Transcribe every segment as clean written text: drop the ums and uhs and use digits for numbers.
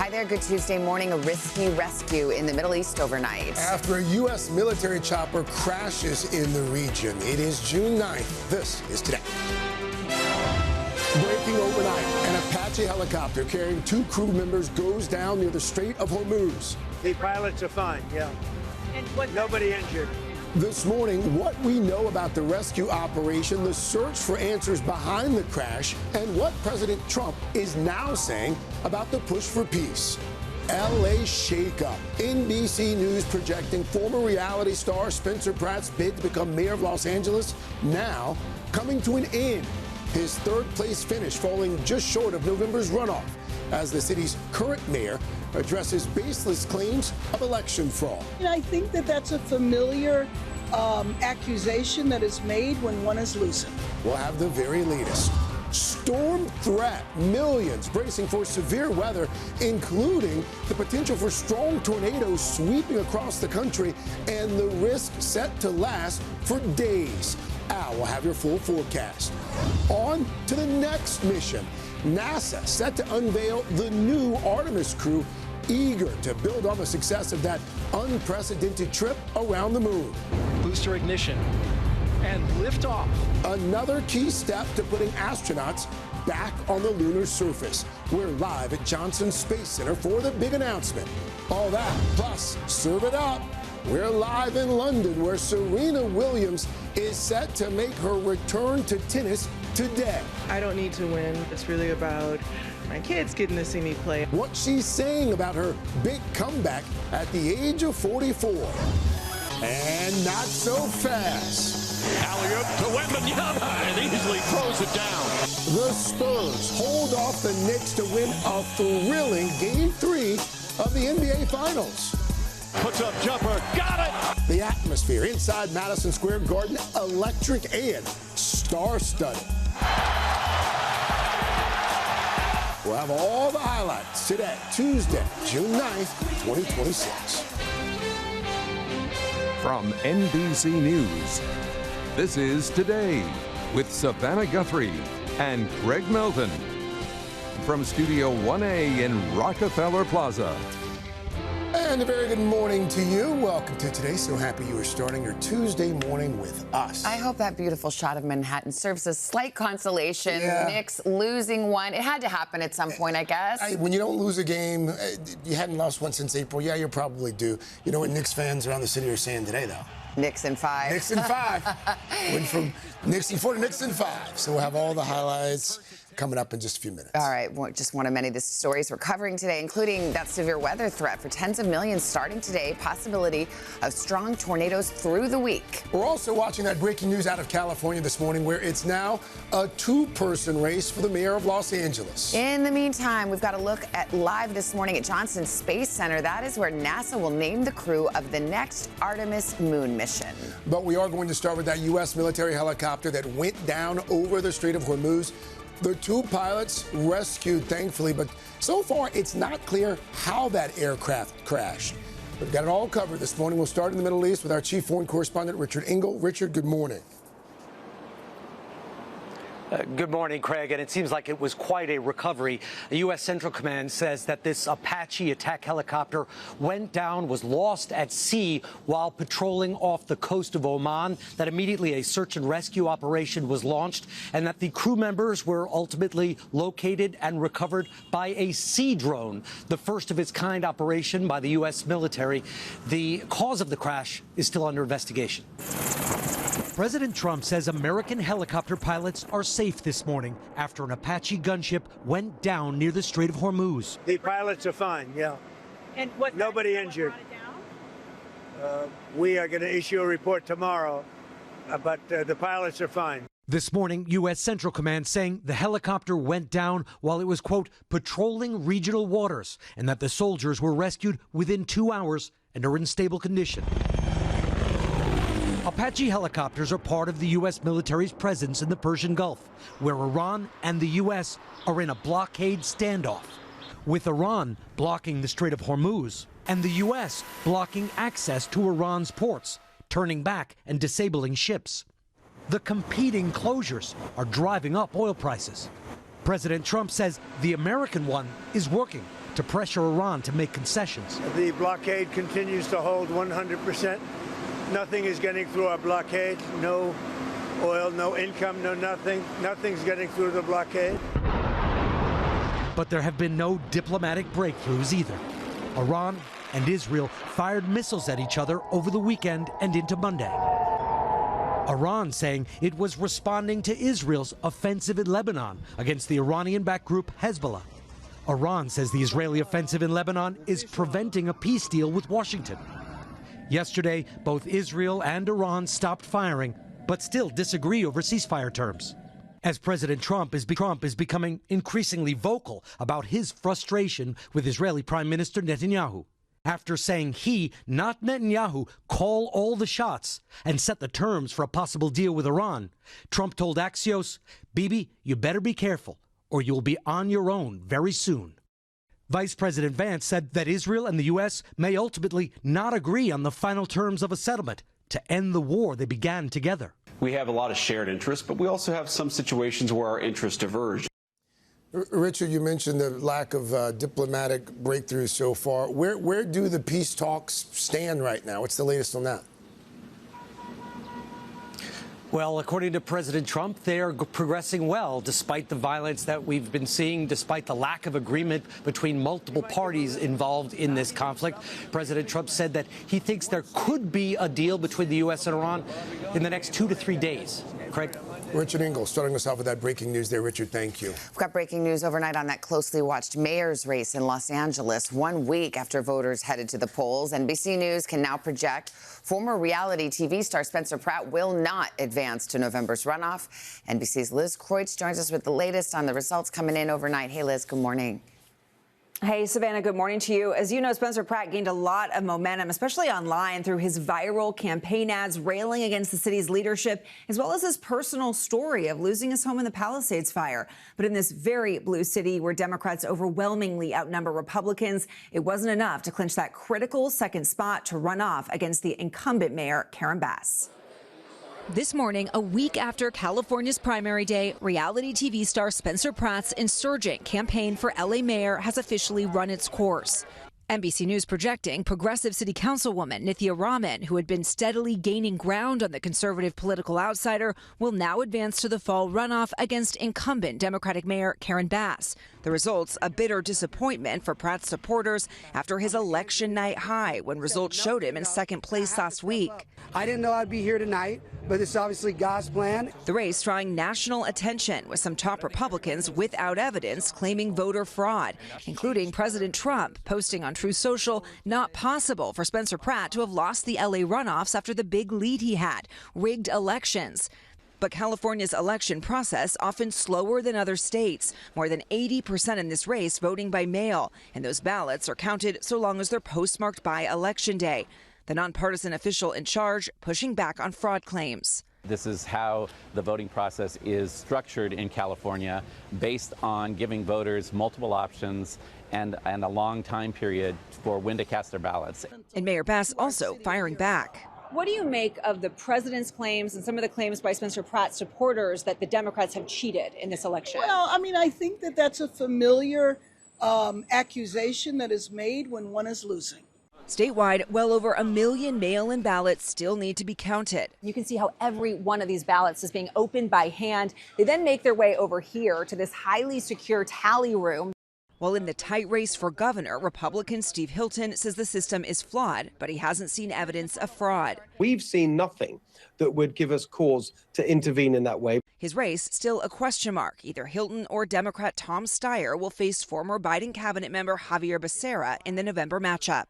Hi there, good Tuesday morning. A risky rescue in the Middle East overnight. After a U.S. military chopper crashes in the region. It is June 9th. This is Today. Breaking overnight, an Apache helicopter carrying 2 crew members goes down near the Strait of Hormuz. The pilots are fine, yeah. And nobody injured. This morning, what we know about the rescue operation, the search for answers behind the crash, and what President Trump is now saying about the push for peace. L.A. shakeup. NBC News projecting former reality star Spencer Pratt's bid to become mayor of Los Angeles now coming to an end. His third-place finish falling just short of November's runoff as the city's current mayor addresses baseless claims of election fraud. And I think that that's a familiar accusation that is made when one is losing. We'll have the very latest. Storm threat. Millions bracing for severe weather, including the potential for strong tornadoes sweeping across the country and the risk set to last for days. Al will have your full forecast. On to the next mission. NASA set to unveil the new Artemis crew, eager to build on the success of that unprecedented trip around the moon. Booster ignition and liftoff. Another key step to putting astronauts back on the lunar surface. We're live at Johnson Space Center for the big announcement. All that, plus serve it up. We're live in London, where Serena Williams is set to make her return to tennis today. I don't need to win. It's really about my kids getting to see me play. What she's saying about her big comeback at the age of 44. And not so fast. Alley-oop to Wembanyama, and easily throws it down. The Spurs hold off the Knicks to win a thrilling Game 3 of the NBA Finals. Puts up jumper, got it! The atmosphere inside Madison Square Garden, electric and star-studded. We'll have all the highlights today, Tuesday, June 9th, 2026. From NBC News, this is Today with Savannah Guthrie and Craig Melton. From Studio 1A in Rockefeller Plaza. And a very good morning to you. Welcome to Today. So happy you are starting your Tuesday morning with us. I hope that beautiful shot of Manhattan serves as slight consolation. Yeah. Knicks losing one. It had to happen at some point, I guess. When you don't lose a game, you hadn't lost one since April. Yeah, you're probably due. You know what Knicks fans around the city are saying today, though? Knicks in 5. Knicks in 5. Went from Knicks in 4 to Knicks in 5. So we'll have all the highlights coming up in just a few minutes. All right, well, just one of many of the stories we're covering today, including that severe weather threat for tens of millions starting today, possibility of strong tornadoes through the week. We're also watching that breaking news out of California this morning, where it's now a 2-person race for the mayor of Los Angeles. In the meantime, we've got a look at live this morning at Johnson Space Center. That is where NASA will name the crew of the next Artemis moon mission. But we are going to start with that U.S. military helicopter that went down over the Strait of Hormuz. The 2 pilots rescued, thankfully, but so far it's not clear how that aircraft crashed. We've got it all covered this morning. We'll start in the Middle East with our chief foreign correspondent, Richard Engel. Richard, good morning. Good morning, Craig. And it seems like it was quite a recovery. The U.S. Central Command says that this Apache attack helicopter went down, was lost at sea while patrolling off the coast of Oman, that immediately a search and rescue operation was launched, and that the crew members were ultimately located and recovered by a sea drone, the first of its kind operation by the U.S. military. The cause of the crash is still under investigation. President Trump says American helicopter pilots are safe this morning after an Apache gunship went down near the Strait of Hormuz. The pilots are fine, yeah. And what? Nobody injured. We are going to issue a report tomorrow, but the pilots are fine. This morning, U.S. Central Command saying the helicopter went down while it was, quote, patrolling regional waters, and that the soldiers were rescued within 2 hours and are in stable condition. Apache helicopters are part of the U.S. military's presence in the Persian Gulf, where Iran and the U.S. are in a blockade standoff, with Iran blocking the Strait of Hormuz and the U.S. blocking access to Iran's ports, turning back and disabling ships. The competing closures are driving up oil prices. President Trump says the American one is working, to pressure Iran to make concessions. The blockade continues to hold 100%. Nothing is getting through our blockade. No oil, no income, no nothing. Nothing's getting through the blockade. But there have been no diplomatic breakthroughs either. Iran and Israel fired missiles at each other over the weekend and into Monday. Iran saying it was responding to Israel's offensive in Lebanon against the Iranian-backed group Hezbollah. Iran says the Israeli offensive in Lebanon is preventing a peace deal with Washington. Yesterday, both Israel and Iran stopped firing, but still disagree over ceasefire terms. As President Trump is becoming increasingly vocal about his frustration with Israeli Prime Minister Netanyahu, after saying he, not Netanyahu, call all the shots and set the terms for a possible deal with Iran, Trump told Axios, "Bibi, you better be careful, or you'll be on your own very soon." Vice President Vance said that Israel and the U.S. may ultimately not agree on the final terms of a settlement to end the war they began together. We have a lot of shared interests, but we also have some situations where our interests diverge. Richard, you mentioned the lack of diplomatic breakthroughs so far. Where do the peace talks stand right now? What's the latest on that? Well, according to President Trump, they are progressing well, despite the violence that we've been seeing, despite the lack of agreement between multiple parties involved in this conflict. President Trump said that he thinks there could be a deal between the U.S. and Iran in the next 2 to 3 days. Craig? Richard Engel, starting us off with that breaking news there. Richard, thank you. We've got breaking news overnight on that closely watched mayor's race in Los Angeles. 1 week after voters headed to the polls, NBC News can now project former reality TV star Spencer Pratt will not advance to November's runoff. NBC's Liz Kreutz joins us with the latest on the results coming in overnight. Hey, Liz, good morning. Hey, Savannah, good morning to you. As you know, Spencer Pratt gained a lot of momentum, especially online, through his viral campaign ads railing against the city's leadership, as well as his personal story of losing his home in the Palisades fire. But in this very blue city where Democrats overwhelmingly outnumber Republicans, it wasn't enough to clinch that critical second spot to run off against the incumbent mayor, Karen Bass. This morning, a week after California's primary day, reality TV star Spencer Pratt's insurgent campaign for LA mayor has officially run its course. NBC News projecting progressive city councilwoman Nithya Raman, who had been steadily gaining ground on the conservative political outsider, will now advance to the fall runoff against incumbent Democratic Mayor Karen Bass. The results, a bitter disappointment for Pratt's supporters after his election night high when results showed him in second place last week. I didn't know I'd be here tonight, but this is obviously God's plan. The race drawing national attention, with some top Republicans without evidence claiming voter fraud, including President Trump posting on Truth Social, not possible for Spencer Pratt to have lost the LA runoffs after the big lead he had, rigged elections. But California's election process often slower than other states. More than 80% in this race voting by mail, and those ballots are counted so long as they're postmarked by Election Day. The nonpartisan official in charge pushing back on fraud claims. This is how the voting process is structured in California, based on giving voters multiple options and a long time period for when to cast their ballots. And Mayor Bass also firing back. What do you make of the president's claims and some of the claims by Spencer Pratt's supporters that the Democrats have cheated in this election? Well, I mean, I think that that's a familiar accusation that is made when one is losing. Statewide, well over 1 million mail-in ballots still need to be counted. You can see how every one of these ballots is being opened by hand. They then make their way over here to this highly secure tally room. While in the tight race for governor, Republican Steve Hilton says the system is flawed, but he hasn't seen evidence of fraud. We've seen nothing that would give us cause to intervene in that way. His race still a question mark. Either Hilton or Democrat Tom Steyer will face former Biden cabinet member Javier Becerra in the November matchup.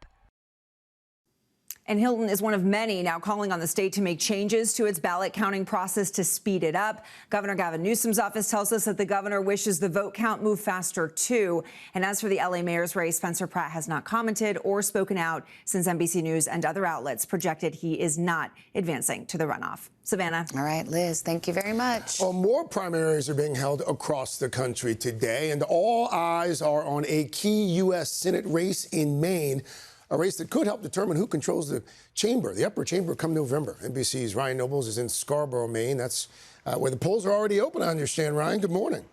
And Hilton is one of many now calling on the state to make changes to its ballot counting process to speed it up. Governor Gavin Newsom's office tells us that the governor wishes the vote count move faster, too. And as for the LA mayor's race, Spencer Pratt has not commented or spoken out since NBC News and other outlets projected he is not advancing to the runoff. Savannah. All right, Liz, thank you very much. Well, more primaries are being held across the country today, and all eyes are on a key U.S. Senate race in Maine. A race that could help determine who controls the chamber, the upper chamber, come November. NBC's Ryan Nobles is in Scarborough, Maine. That's where the polls are already open, I understand. Ryan, good morning.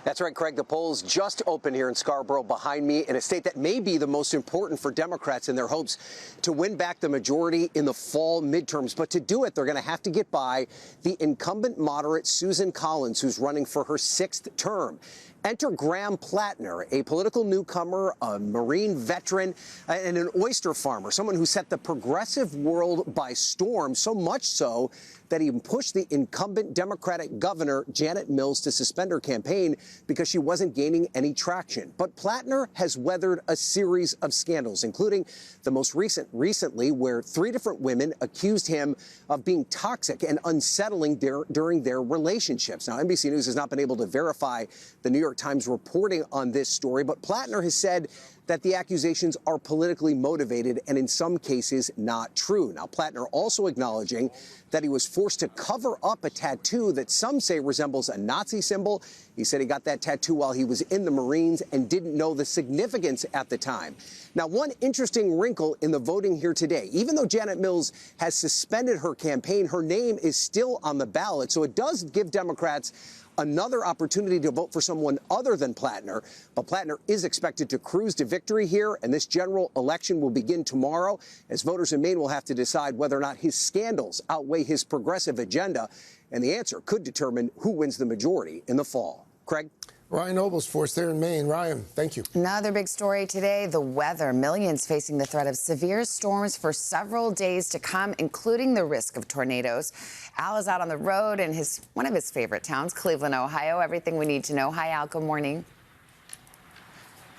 That's right, Craig. The polls just opened here in Scarborough behind me in a state that may be the most important for Democrats in their hopes to win back the majority in the fall midterms. But to do it, they're going to have to get by the incumbent moderate Susan Collins, who's running for her 6th term. Enter Graham Plattner, a political newcomer, a Marine veteran, and an oyster farmer, someone who set the progressive world by storm, so much so that he pushed the incumbent Democratic governor, Janet Mills, to suspend her campaign because she wasn't gaining any traction. But Plattner has weathered a series of scandals, including the most recently, where 3 different women accused him of being toxic and unsettling during their relationships. Now, NBC News has not been able to verify the New York Times reporting on this story, but Plattner has said that the accusations are politically motivated and in some cases not true. Now, Plattner also acknowledging that he was forced to cover up a tattoo that some say resembles a Nazi symbol. He said he got that tattoo while he was in the Marines and didn't know the significance at the time. Now, one interesting wrinkle in the voting here today, even though Janet Mills has suspended her campaign, her name is still on the ballot. So it does give Democrats another opportunity to vote for someone other than Plattner. But Plattner is expected to cruise to victory here, and this general election will begin tomorrow, as voters in Maine will have to decide whether or not his scandals outweigh his progressive agenda. And the answer could determine who wins the majority in the fall. Craig? Ryan Nobles for us there in Maine. Ryan, thank you. Another big story today, the weather. Millions facing the threat of severe storms for several days to come, including the risk of tornadoes. Al is out on the road in one of his favorite towns, Cleveland, Ohio. Everything we need to know. Hi, Al. Good morning.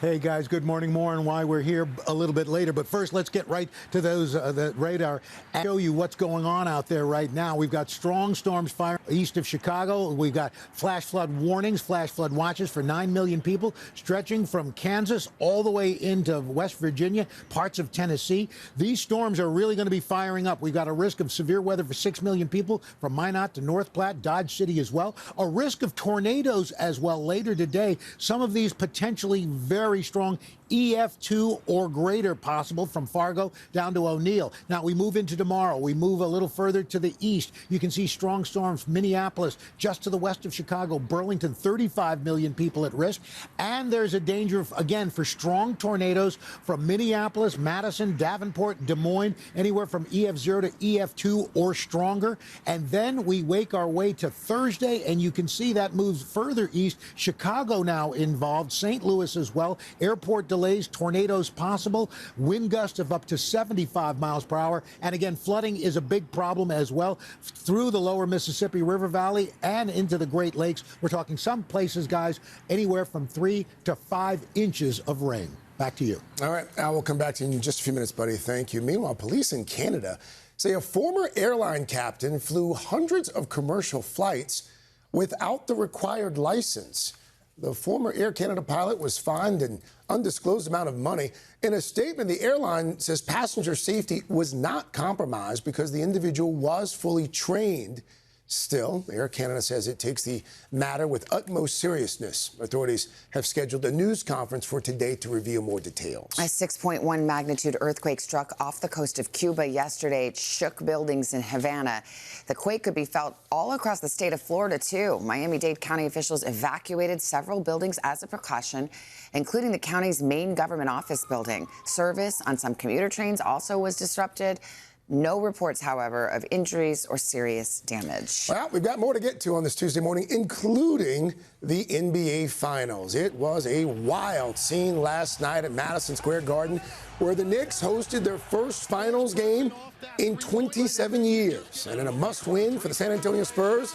Hey, guys, good morning. More on why we're here a little bit later. But first, let's get right to the radar and show you what's going on out there right now. We've got strong storms firing east of Chicago. We've got flash flood warnings, flash flood watches for 9 million people, stretching from Kansas all the way into West Virginia, parts of Tennessee. These storms are really going to be firing up. We've got a risk of severe weather for 6 million people from Minot to North Platte, Dodge City as well. A risk of tornadoes as well later today. Some of these potentially very strong EF2 or greater possible from Fargo down to O'Neill. Now, we move into tomorrow. We move a little further to the east. You can see strong storms, Minneapolis, just to the west of Chicago, Burlington, 35 million people at risk. And there's a danger, again, for strong tornadoes from Minneapolis, Madison, Davenport, Des Moines, anywhere from EF0 to EF2 or stronger. And then we wake our way to Thursday, and you can see that moves further east. Chicago now involved, St. Louis as well. Airport delays, tornadoes possible, wind gusts of up to 75 miles per hour. And again, flooding is a big problem as well through the lower Mississippi River Valley and into the Great Lakes. We're talking some places, guys, anywhere from 3 to 5 inches of rain. Back to you. All right, Al, we'll come back to you in just a few minutes, buddy. Thank you. Meanwhile, police in Canada say a former airline captain flew hundreds of commercial flights without the required license. The former Air Canada pilot was fined an undisclosed amount of money. In a statement, the airline says passenger safety was not compromised because the individual was fully trained. Still, Air Canada says it takes the matter with utmost seriousness. Authorities have scheduled a news conference for today to reveal more details. A 6.1 magnitude earthquake struck off the coast of Cuba yesterday. It shook buildings in Havana. The quake could be felt all across the state of Florida, too. Miami-Dade County officials evacuated several buildings as a precaution, including the county's main government office building. Service on some commuter trains also was disrupted. No reports, however, of injuries or serious damage. Well, we've got more to get to on this Tuesday morning, including the NBA Finals. It was a wild scene last night at Madison Square Garden, where the Knicks hosted their first Finals game in 27 years. And in a must-win for the San Antonio Spurs,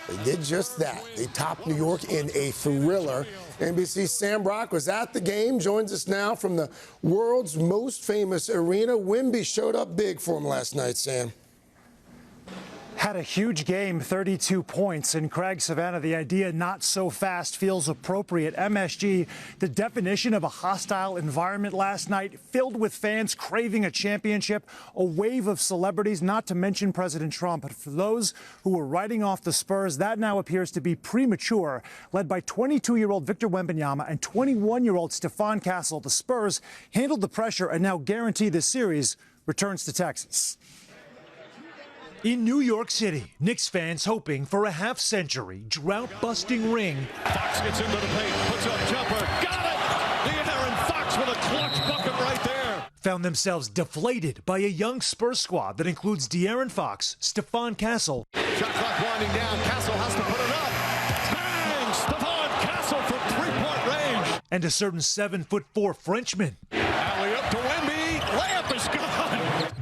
they did just that. They topped New York in a thriller. NBC's Sam Brock was at the game, joins us now from the world's most famous arena. Wemby showed up big for him last night, Sam. Had a huge game, 32 points. And Craig, Savannah, the idea not so fast feels appropriate. MSG, the definition of a hostile environment last night, filled with fans craving a championship, a wave of celebrities, not to mention President Trump. But for those who were writing off the Spurs, that now appears to be premature. Led by 22-year-old Victor Wembanyama and 21-year-old Stephon Castle, the Spurs handled the pressure and now guarantee the series returns to Texas. In New York City, Knicks fans hoping for a half-century drought-busting ring. Fox gets into the paint, puts up jumper, got it! De'Aaron Fox with a clutch bucket right there. Found themselves deflated by a young Spurs squad that includes De'Aaron Fox, Stephon Castle. Shot clock winding down, Castle has to put it up. Bang! Stephon Castle from three-point range. And a certain 7'4" Frenchman. Alley up to Wemby, layup is gone.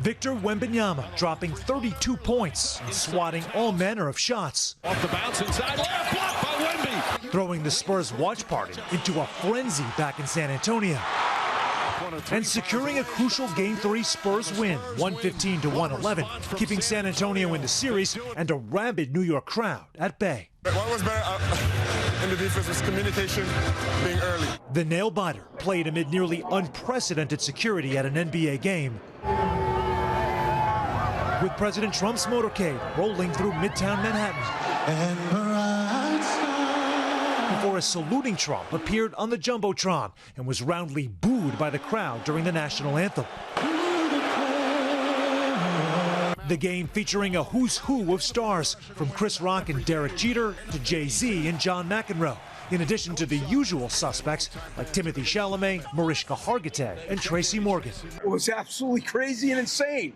Victor Wembanyama dropping 32 points and swatting all manner of shots. Off the bounce inside, layup blocked by Wemby. Throwing the Spurs watch party into a frenzy back in San Antonio. And securing a crucial Game 3 Spurs win, 115-111, keeping San Antonio in the series and a rabid New York crowd at bay. What was better in the defense was communication, being early. The nail-biter played amid nearly unprecedented security at an NBA game, with President Trump's motorcade rolling through Midtown Manhattan. Before a saluting Trump appeared on the Jumbotron and was roundly booed by the crowd during the national anthem. The game featuring a who's who of stars, from Chris Rock and Derek Jeter to Jay-Z and John McEnroe, in addition to the usual suspects like Timothy Chalamet, Mariska Hargitay, and Tracy Morgan. It was absolutely crazy and insane.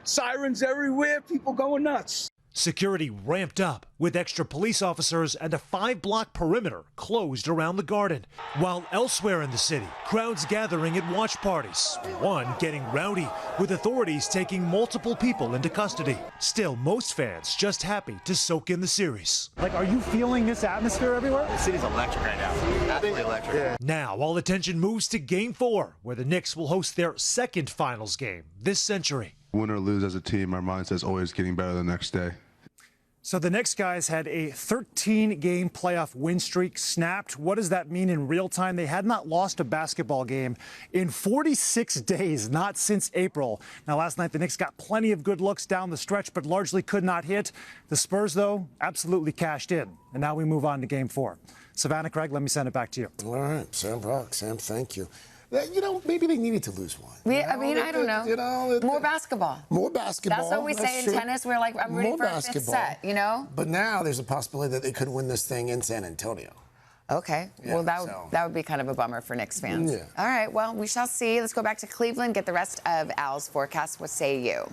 Sirens everywhere, people going nuts. Security ramped up, with extra police officers and a 5-block perimeter closed around the garden. While elsewhere in the city, crowds gathering at watch parties, one getting rowdy, with authorities taking multiple people into custody. Still, most fans just happy to soak in the series. Like, are you feeling this atmosphere everywhere? The city's electric right now. Absolutely electric. Yeah. Now, all attention moves to Game 4, where the Knicks will host their second finals game this century. Win or lose as a team, our mindset's always getting better the next day. So the Knicks guys had a 13-game playoff win streak snapped. What does that mean in real time? They had not lost a basketball game in 46 days, not since April. Now, last night, the Knicks got plenty of good looks down the stretch, but largely could not hit. The Spurs, though, absolutely cashed in. And now we move on to Game 4. Savannah, Craig, let me send it back to you. All right, Sam Brock. Sam, thank you. You know, maybe they needed to lose one. I mean, I don't know. More basketball. More basketball. That's what we say in tennis. We're like, I'm rooting for a fifth set, you know? But now there's a possibility that they could win this thing in San Antonio. Okay. Yeah, well, that would be kind of a bummer for Knicks fans. Yeah. All right. Well, we shall see. Let's go back to Cleveland, get the rest of Al's forecast. What say you?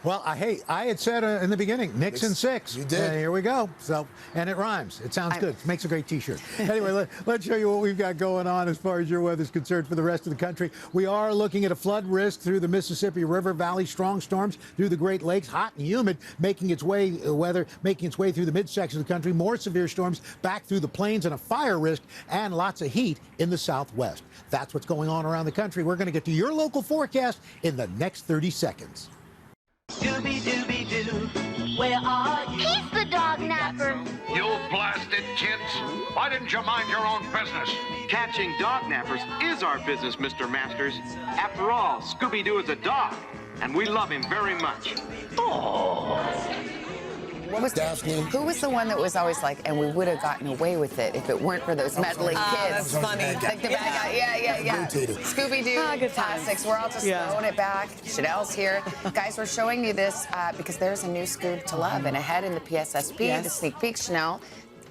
Well, I had said in the beginning, Knicks in 6. You did. Here we go. So, and it rhymes. It sounds good. It makes a great T-shirt. Anyway, let's show you what we've got going on as far as your weather's concerned for the rest of the country. We are looking at a flood risk through the Mississippi River Valley, strong storms through the Great Lakes, hot and humid, making its way through the midsection of the country, more severe storms back through the plains, and a fire risk, and lots of heat in the southwest. That's what's going on around the country. We're going to get to your local forecast in the next 30 seconds. Dooby-dooby-doo, where are you? He's the dog napper. You blasted kids. Why didn't you mind your own business? Catching dog nappers is our business, Mr. Masters. After all, Scooby-Doo is a dog, and we love him very much. What was Daphne? Who was the one that was always like, and we would have gotten away with it if it weren't for those meddling kids? That's funny. Like the bad guy. Yeah. Scooby-Doo good classics. We're all just throwing it back. Chanel's here. Guys, we're showing you this because there's a new Scoob to love. And ahead in the PSSP, the sneak peek, Chanel,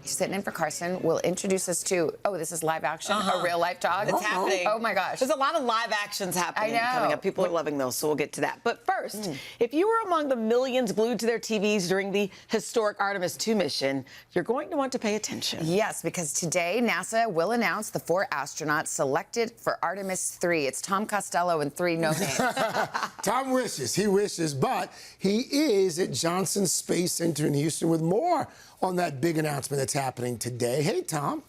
sitting in for Carson, will introduce us to, this is live action, a real life dog. It's happening. Oh my gosh. There's a lot of live actions happening coming up. People are loving those, so we'll get to that. But first, if you were among the millions glued to their TVs during the historic Artemis II mission, you're going to want to pay attention. Yes, because today NASA will announce the 4 astronauts selected for Artemis 3. It's Tom Costello and 3 no names. Tom wishes, but he is at Johnson Space Center in Houston with more on that big announcement that's happening today. Hey, Tom.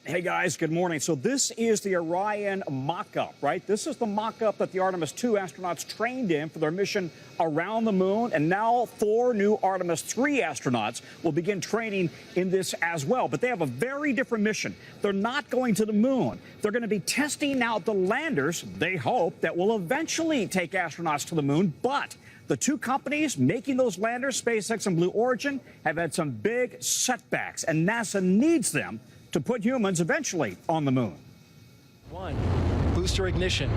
Hey, guys, good morning. So this is the Orion mock-up, right? This is the mock-up that the Artemis II astronauts trained in for their mission around the moon. And now 4 new Artemis III astronauts will begin training in this as well. But they have a very different mission. They're not going to the moon. They're going to be testing out the landers, they hope, that will eventually take astronauts to the moon. But the 2 companies making those landers, SpaceX and Blue Origin, have had some big setbacks, and NASA needs them to put humans eventually on the moon. 1. Booster ignition.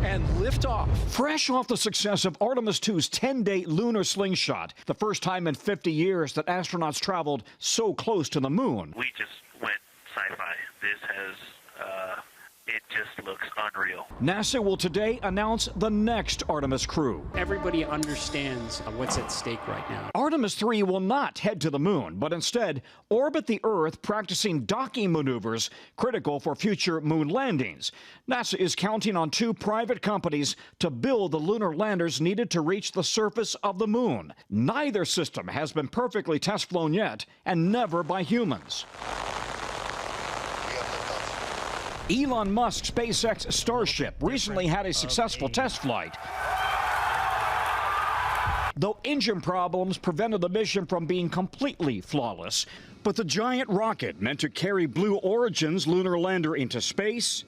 and liftoff. Fresh off the success of Artemis 2's 10-day lunar slingshot, the first time in 50 years that astronauts traveled so close to the moon. We just went sci-fi. This has, it just looks unreal. NASA will today announce the next Artemis crew. Everybody understands what's at stake right now. Artemis 3 will not head to the moon, but instead orbit the Earth, practicing docking maneuvers critical for future moon landings. NASA is counting on 2 private companies to build the lunar landers needed to reach the surface of the moon. Neither system has been perfectly test flown yet, and never by humans. Elon Musk's SpaceX Starship recently had a successful test flight, though engine problems prevented the mission from being completely flawless. But the giant rocket meant to carry Blue Origin's lunar lander into space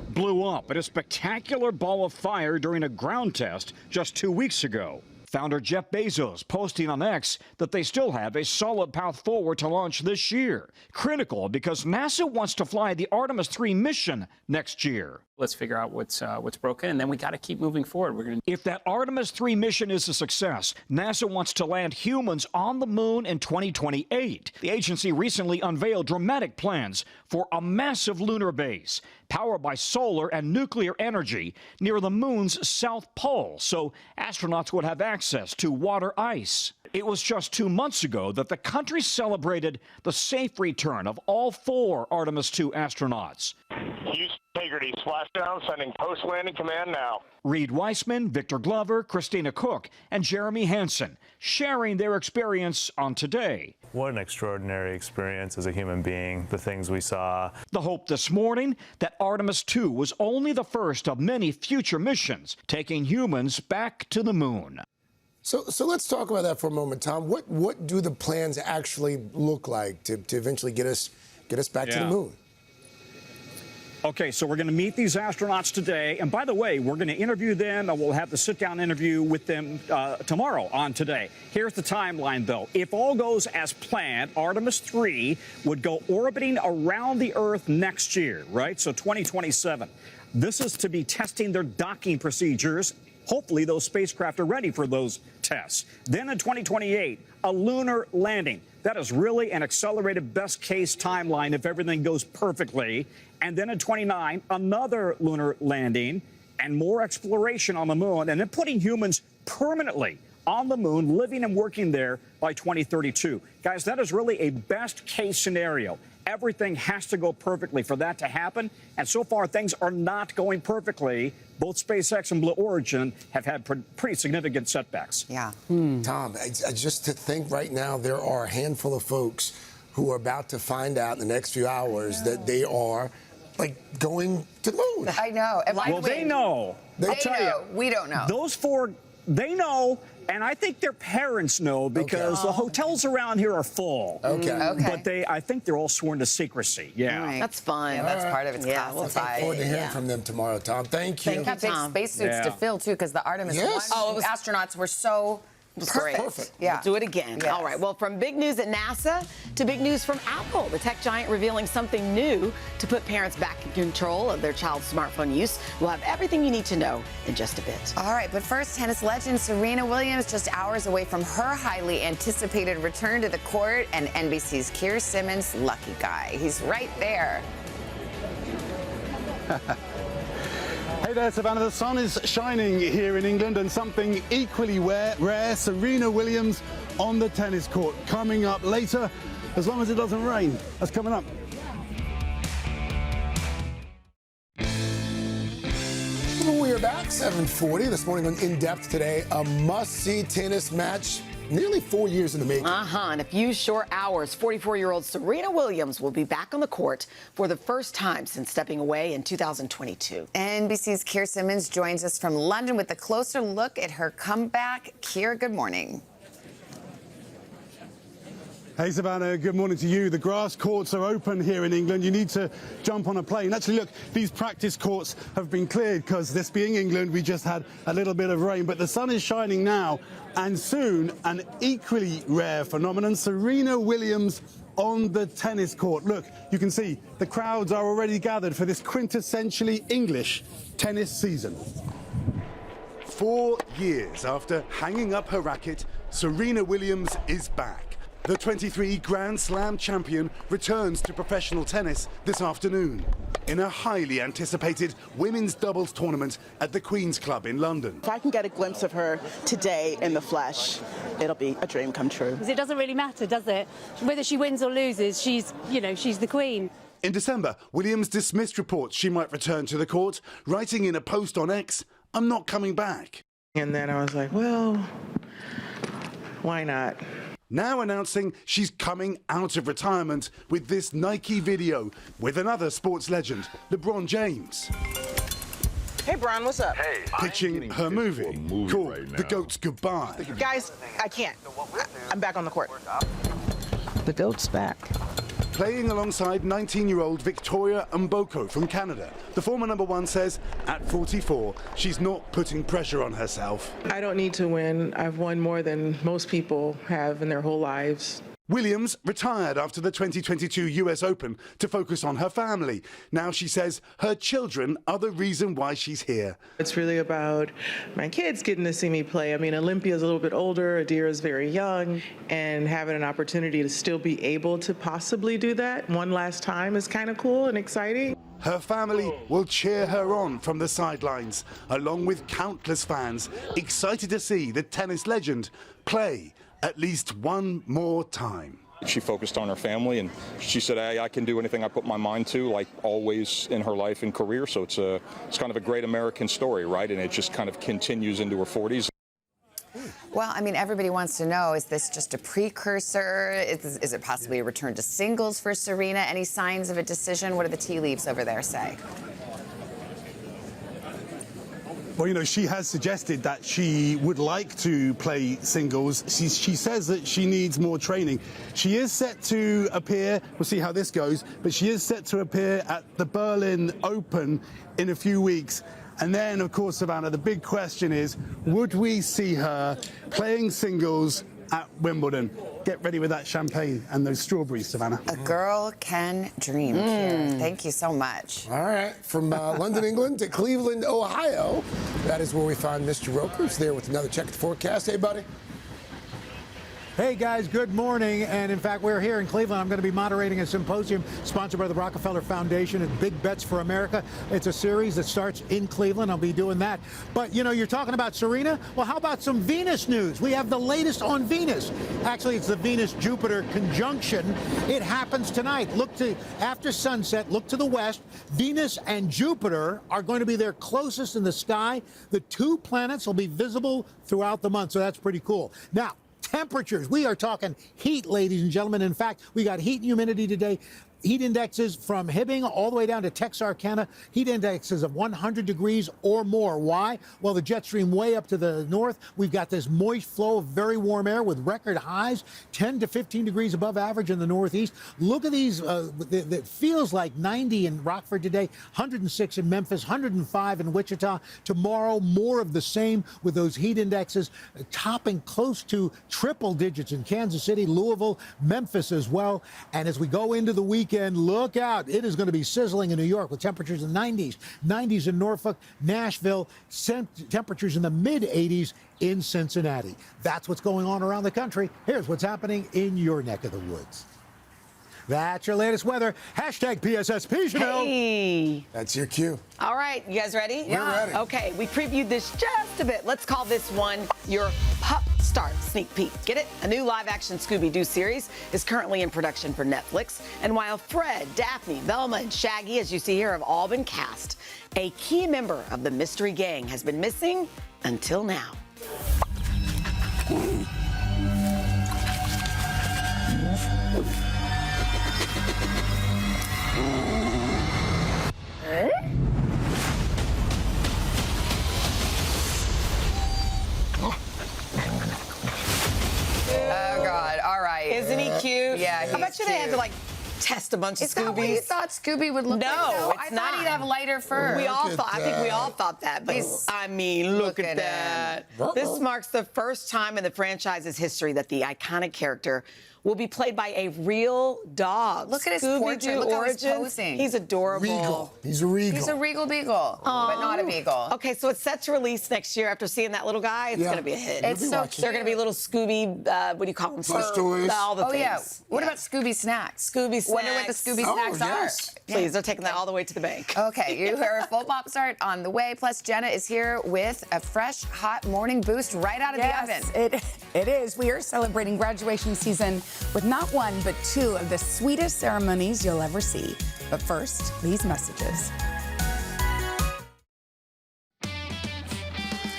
blew up in a spectacular ball of fire during a ground test just 2 weeks ago. Founder Jeff Bezos posting on X that they still have a solid path forward to launch this year. Critical because NASA wants to fly the Artemis 3 mission next year. Let's figure out what's broken, and then we got to keep moving forward. If that Artemis 3 mission is a success, NASA wants to land humans on the moon in 2028. The agency recently unveiled dramatic plans for a massive lunar base powered by solar and nuclear energy near the moon's south pole, so astronauts would have access to water ice. It was just 2 months ago that the country celebrated the safe return of all 4 Artemis 2 astronauts. Houston Integrity splashdown, sending post-landing command now. Reed Weissman, Victor Glover, Christina Cook, and Jeremy Hansen sharing their experience on Today. What an extraordinary experience as a human being, the things we saw. The hope this morning that Artemis 2 was only the first of many future missions taking humans back to the moon. So let's talk about that for a moment, Tom. What do the plans actually look like to eventually get us back to the moon? Okay, so we're going to meet these astronauts today. And by the way, we're going to interview them, and we'll have the sit-down interview with them tomorrow on Today. Here's the timeline, though. If all goes as planned, Artemis 3 would go orbiting around the Earth next year, right? So 2027. This is to be testing their docking procedures. Hopefully, those spacecraft are ready for those tests. Then in 2028, a lunar landing. That is really an accelerated best-case timeline if everything goes perfectly. And then in 29, another lunar landing and more exploration on the moon, and then putting humans permanently on the moon, living and working there by 2032. Guys, that is really a best-case scenario. Everything has to go perfectly for that to happen. And so far, things are not going perfectly. Both SpaceX and Blue Origin have had pretty significant setbacks. Yeah. Tom, just to think right now, there are a handful of folks who are about to find out in the next few hours that they are, like, going to the moon. I know. Well, they know. I'll tell you. We don't know. Those 4, they know. And I think their parents know because the hotels around here are full. But I think they're all sworn to secrecy. Yeah. Right. That's fun. Yeah, that's part of it. Yeah, we'll look forward to hearing from them tomorrow, Tom. Thank you. They got big spacesuits to fill, too, because the Artemis 1 astronauts were so perfect. Yeah. We'll do it again. Yes. All right. Well, from big news at NASA to big news from Apple, the tech giant revealing something new to put parents back in control of their child's smartphone use. We'll have everything you need to know in just a bit. All right. But first, tennis legend Serena Williams just hours away from her highly anticipated return to the court, and NBC's Keir Simmons, lucky guy. He's right there. Hey there, Savannah. The sun is shining here in England, and something equally rare, Serena Williams on the tennis court. Coming up later, as long as it doesn't rain. That's coming up. We are back, 7:40 this morning on In Depth Today. A must-see tennis match. Nearly 4 years in the making. In a few short hours, 44-year-old Serena Williams will be back on the court for the first time since stepping away in 2022. NBC's Keir Simmons joins us from London with a closer look at her comeback. Keir, good morning. Hey, Savannah, good morning to you. The grass courts are open here in England. You need to jump on a plane. Actually, look, these practice courts have been cleared because this being England, we just had a little bit of rain. But the sun is shining now, and soon an equally rare phenomenon, Serena Williams on the tennis court. Look, you can see the crowds are already gathered for this quintessentially English tennis season. 4 years after hanging up her racket, Serena Williams is back. The 23 Grand Slam champion returns to professional tennis this afternoon in a highly anticipated women's doubles tournament at the Queen's Club in London. If I can get a glimpse of her today in the flesh, it'll be a dream come true. It doesn't really matter, does it? Whether she wins or loses, she's the queen. In December, Williams dismissed reports she might return to the court, writing in a post on X, "I'm not coming back." And then I was like, well, why not? Now announcing she's coming out of retirement with this Nike video with another sports legend, LeBron James. Hey, Bron, what's up? Hey. Pitching her movie called The Goat's Goodbye. Guys, I can't. I'm back on the court. The goat's back. Playing alongside 19-year-old Victoria Mboko from Canada. The former #1 says at 44, she's not putting pressure on herself. I don't need to win. I've won more than most people have in their whole lives. Williams retired after the 2022 US Open to focus on her family. Now she says her children are the reason why she's here. It's really about my kids getting to see me play. I mean, Olympia's a little bit older, Adira's very young, and having an opportunity to still be able to possibly do that one last time is kind of cool and exciting. Her family will cheer her on from the sidelines, along with countless fans excited to see the tennis legend play at least one more time. She focused on her family, and she said, hey, I can do anything I put my mind to, like always in her life and career. So it's kind of a great American story, right? And it just kind of continues into her 40s. Well, I mean, everybody wants to know, is this just a precursor? Is it possibly a return to singles for Serena? Any signs of a decision? What do the tea leaves over there say? Well, she has suggested that she would like to play singles. She says that she needs more training. She is set to appear, we'll see how this goes, but she is set to appear at the Berlin Open in a few weeks. And then, of course, Savannah, the big question is, would we see her playing singles at Wimbledon? Get ready with that champagne and those strawberries, Savannah. A girl can dream. Thank you so much. All right. From London, England to Cleveland, Ohio, that is where we find Mr. Roker's there with another check of the forecast. Hey, buddy. Hey guys, good morning. And in fact, we're here in Cleveland. I'm going to be moderating a symposium sponsored by the Rockefeller Foundation and Big Bets for America. It's a series that starts in Cleveland. I'll be doing that. But you're talking about Serena. Well, how about some Venus news? We have the latest on Venus. Actually, it's the Venus-Jupiter conjunction. It happens tonight. After sunset, look to the west. Venus and Jupiter are going to be their closest in the sky. The two planets will be visible throughout the month, so that's pretty cool. Now, temperatures. We are talking heat, ladies and gentlemen. In fact, we got heat and humidity today. Heat indexes from Hibbing all the way down to Texarkana. Heat indexes of 100 degrees or more. Why? Well, the jet stream way up to the north. We've got this moist flow of very warm air with record highs, 10 to 15 degrees above average in the northeast. Look at these. It feels like 90 in Rockford today, 106 in Memphis, 105 in Wichita. Tomorrow, more of the same with those heat indexes topping close to triple digits in Kansas City, Louisville, Memphis as well. And as we go into the weekend, look out. It is going to be sizzling in New York with temperatures in the 90s in Norfolk, Nashville, temperatures in the mid-80s in Cincinnati. That's what's going on around the country. Here's what's happening in your neck of the woods. That's your latest weather. Hashtag PSSP, Chanel. Hey. That's your cue. All right, you guys ready? We're ready. Okay, we previewed this just a bit. Let's call this one your Pup Start sneak peek. Get it? A new live-action Scooby-Doo series is currently in production for Netflix. And while Fred, Daphne, Velma, and Shaggy, as you see here, have all been cast, a key member of the mystery gang has been missing until now. Oh, God. All right. Isn't he cute? Yeah, he's I bet you they had to, cute. test a bunch of Is that Scoobies. what you thought Scooby would look like? No, I it's thought not. he'd have lighter fur. We all thought. I think we all thought that. But I mean, look at that. him. This marks the first time in the franchise's history that the iconic character will be played by a real dog. Look at his portrait. Look how he's posing. He's adorable. Regal. He's a regal. He's a regal beagle, but not a beagle. Okay, so it's set to release next year. After seeing that little guy, it's going to be a hit. It's so cute. They're going to be little Scooby, what do you call them? Plush toys. All the things. Yeah. What about Scooby snacks? Scooby snacks. Wonder what the Scooby snacks are. Please, they're taking that all the way to the bank. Okay, you heard full pop start on the way. Plus, Jenna is here with a fresh, hot morning boost right out of the oven. It is. We are celebrating graduation season with not one, but two of the sweetest ceremonies you'll ever see. But first, these messages.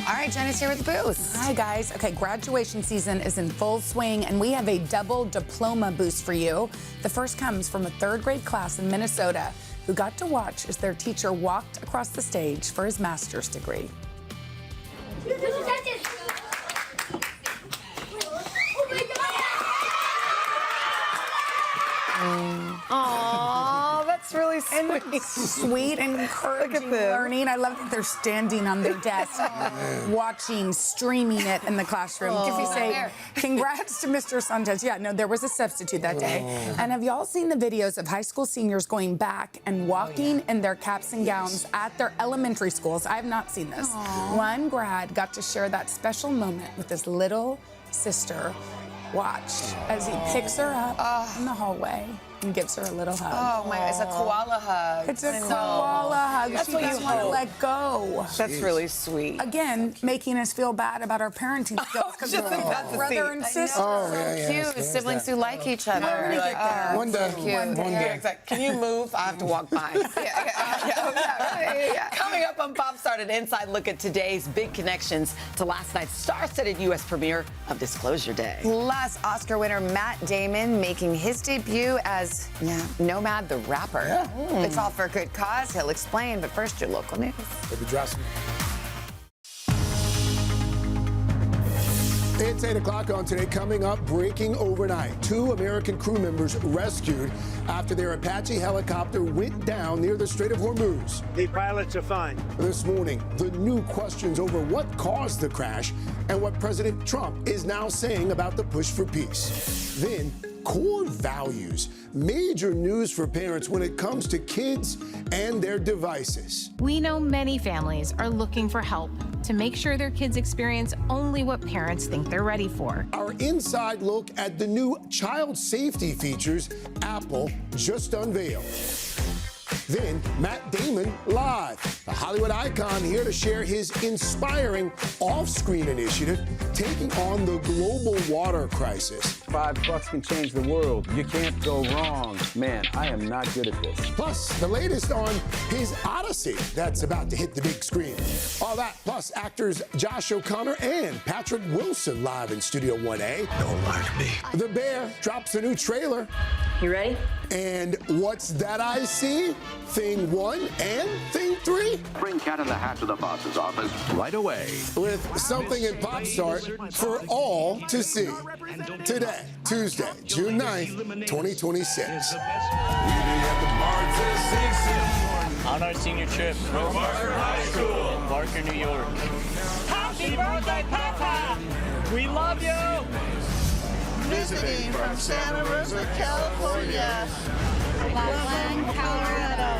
All right, Jenna's here with the boost. Hi, guys. Okay, graduation season is in full swing, and we have a double diploma boost for you. The first comes from a third grade class in Minnesota who got to watch as their teacher walked across the stage for his master's degree. Aww, that's really sweet. And sweet and encouraging learning. I love that they're standing on their desk, watching, streaming it in the classroom. If you say, congrats to Mr. Sanchez. Yeah, no, there was a substitute that day. And have y'all seen the videos of high school seniors going back and walking in their caps and gowns at their elementary schools? I have not seen this. One grad got to share that special moment with his little sister. Watched as he picks her up in the hallway and gives her a little hug. Oh my, it's a koala hug. It's a koala hug. That's She what you doesn't want to hope. let go. That's really sweet. Again, making us feel bad about our parenting skills because Just we're about to see. brother and sister. Cute siblings who like each other. We're gonna get there. One day. Cute. One day. Exactly. Can you move? I have to walk by. Coming up on Pop Start, an inside look at today's big connections to last night's star-studded U.S. premiere of Disclosure Day. Plus, Oscar winner Matt Damon making his debut as Nomad the Rapper. It's all for a good cause. He'll explain, but first, your local news. Baby dressing. It's 8 o'clock on today. Coming up, breaking overnight. 2 American crew members rescued after their Apache helicopter went down near the Strait of Hormuz. The pilots are fine. This morning, the new questions over what caused the crash and what President Trump is now saying about the push for peace. Then, core values. Major news for parents when it comes to kids and their devices. We know many families are looking for help to make sure their kids experience only what parents think they're ready for. Our inside look at the new child safety features Apple just unveiled. Then, Matt Damon live. The Hollywood icon here to share his inspiring off-screen initiative taking on the global water crisis. $5 can change the world. You can't go wrong. Man, I am not good at this. Plus, the latest on his Odyssey that's about to hit the big screen. All that, plus actors Josh O'Connor and Patrick Wilson live in Studio 1A. Don't lie to me. The Bear drops a new trailer. You ready? And what's that I see? Thing 1 and Thing 3? Bring Cat in the Hat to the boss's office right away. With something in Pop Start for all to see. Today, Tuesday, June 9th, 2026. On our senior trip from Barker High School in Barker, New York. Happy birthday, Papa! We love you! Visiting from Santa Rosa, California. Loveland, Colorado.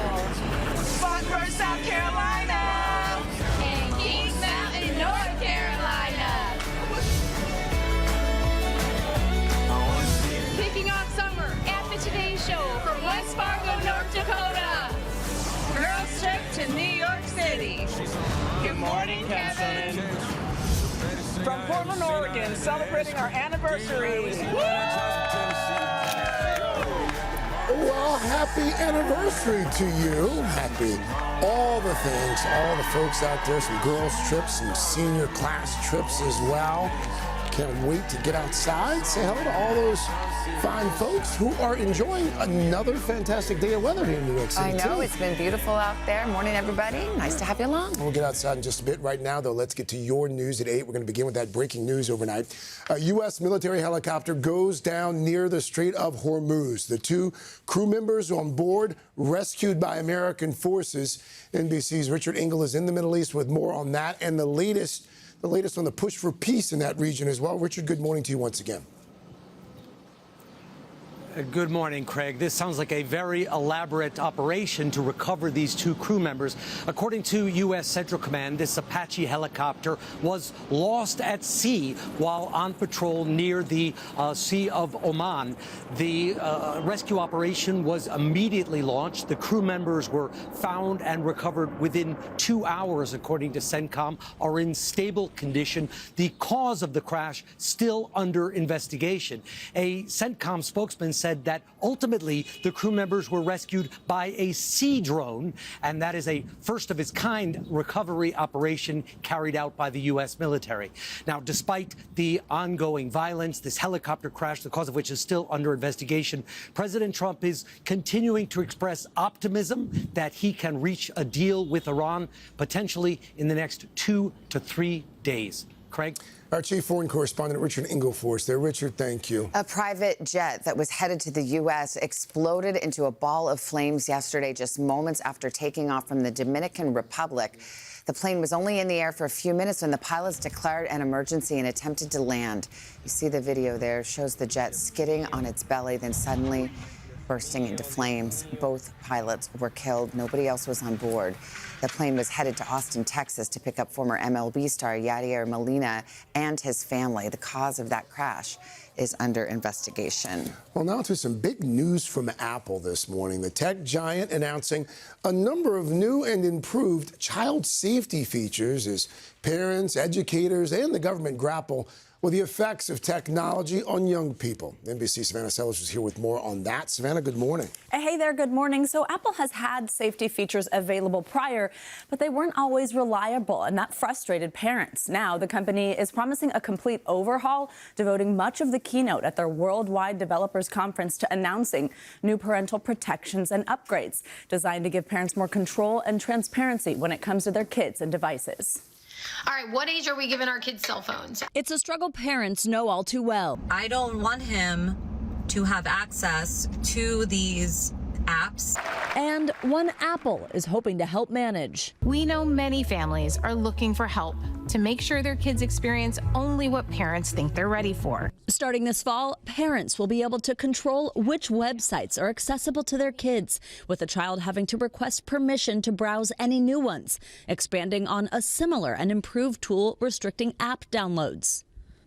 Spartanburg, South Carolina. And Kings Mountain, North Carolina. Kicking off summer at the Today Show from West Fargo, North Dakota. Girls trip to New York City. Good morning, Kevin. From Portland, Oregon, celebrating our anniversary. Well, happy anniversary to you. Happy all the things, all the folks out there, some girls' trips, some senior class trips as well. Can't wait to get outside, say hello to all those fine folks who are enjoying another fantastic day of weather here in New York City. I know, too. it's been beautiful out there. Morning, everybody. Nice to have you along. We'll get outside in just a bit. Right now, though, let's get to your news at 8. We're going to begin with that breaking news overnight. A U.S. military helicopter goes down near the Strait of Hormuz. The 2 crew members on board rescued by American forces. NBC's Richard Engel is in the Middle East with more on that and the latest on the push for peace in that region as well. Richard, good morning to you once again. Good morning, Craig. This sounds like a very elaborate operation to recover these two crew members. According to U.S. Central Command, this Apache helicopter was lost at sea while on patrol near the Sea of Oman. The rescue operation was immediately launched. The crew members were found and recovered within 2 hours, according to CENTCOM, are in stable condition. The cause of the crash still under investigation. A CENTCOM spokesman said that ultimately the crew members were rescued by a sea drone, and that is a first-of-its-kind recovery operation carried out by the U.S. military. Now, despite the ongoing violence, this helicopter crash, the cause of which is still under investigation, President Trump is continuing to express optimism that he can reach a deal with Iran potentially in the next 2 to 3 days. Craig? Our chief foreign correspondent, Richard Ingleforth there. Richard, thank you. A private jet that was headed to the U.S. exploded into a ball of flames yesterday, just moments after taking off from the Dominican Republic. The plane was only in the air for a few minutes when the pilots declared an emergency and attempted to land. You see the video there, shows the jet skidding on its belly, then suddenly bursting into flames. Both pilots were killed. Nobody else was on board. The plane was headed to Austin, Texas to pick up former MLB star Yadier Molina and his family. The cause of that crash is under investigation. Well, now to some big news from Apple this morning. The tech giant announcing a number of new and improved child safety features as parents, educators, and the government grapple with the effects of technology on young people. NBC's Savannah Sellers is here with more on that. Savannah, good morning. Hey there, good morning. So Apple has had safety features available prior, but they weren't always reliable, and that frustrated parents. Now the company is promising a complete overhaul, devoting much of the keynote at their Worldwide Developers Conference to announcing new parental protections and upgrades designed to give parents more control and transparency when it comes to their kids and devices. All right, what age are we giving our kids cell phones? It's a struggle parents know all too well. I don't want him to have access to these apps. And one Apple is hoping to help manage. We know many families are looking for help to make sure their kids experience only what parents think they're ready for. Starting this fall, parents will be able to control which websites are accessible to their kids, with a child having to request permission to browse any new ones, expanding on a similar and improved tool restricting app downloads.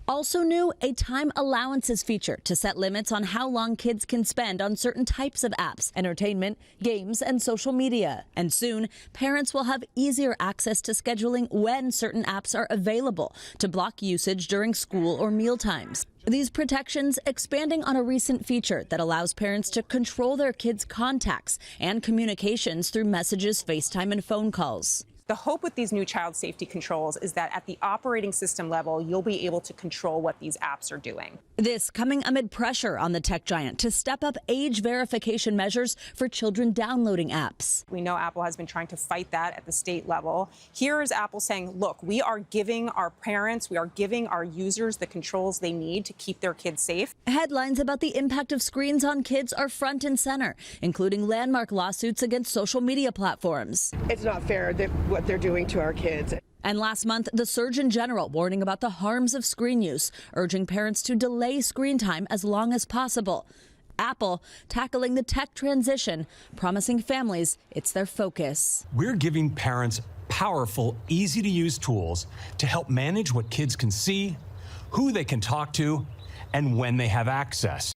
Also new, a time allowances feature to set limits on how long kids can spend on certain types of apps, entertainment, games, and social media. And soon, parents will have easier access to scheduling when certain apps are available to block usage during school or meal times. These protections expanding on a recent feature that allows parents to control their kids' contacts and communications through messages, FaceTime, and phone calls. The hope with these new child safety controls is that at the operating system level, you'll be able to control what these apps are doing. This coming amid pressure on the tech giant to step up age verification measures for children downloading apps. We know Apple has been trying to fight that at the state level. Here is Apple saying, look, we are giving our parents, we are giving our users the controls they need to keep their kids safe. Headlines about the impact of screens on kids are front and center, including landmark lawsuits against social media platforms. It's not fair that what they're doing to our kids. And last month, the Surgeon General warning about the harms of screen use, urging parents to delay screen time as long as possible. Apple tackling the tech transition, promising families it's their focus. We're giving parents powerful, easy-to-use tools to help manage what kids can see, who they can talk to, and when they have access.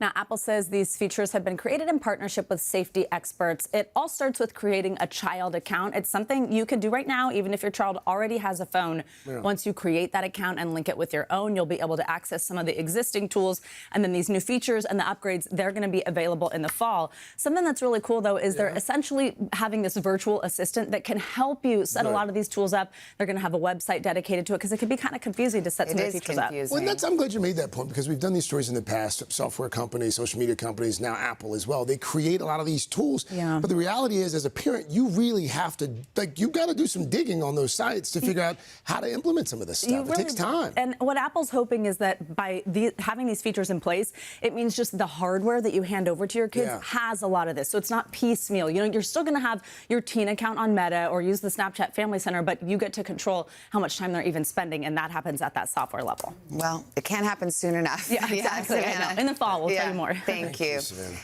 Now, Apple says these features have been created in partnership with safety experts. It all starts with creating a child account. It's something you can do right now, even if your child already has a phone. Yeah. Once you create that account and link it with your own, you'll be able to access some of the existing tools. And then these new features and the upgrades, they're going to be available in the fall. Something that's really cool, though, is they're essentially having this virtual assistant that can help you set a lot of these tools up. They're going to have a website dedicated to it because it can be kind of confusing to set some of the features up. Well, I'm glad you made that point because we've done these stories in the past. Software companies, social media companies, now Apple as well. They create a lot of these tools. Yeah. But the reality is, as a parent, you really have to, you've got to do some digging on those sites to figure out how to implement some of this stuff. It takes time. And what Apple's hoping is that by having these features in place, it means just the hardware that you hand over to your kids has a lot of this. So it's not piecemeal. You know, you're still going to have your teen account on Meta or use the Snapchat Family Center, but you get to control how much time they're even spending, and that happens at that software level. Well, it can't happen soon enough. Yeah, exactly. I know. In the fall, we'll tell you more. Thank you.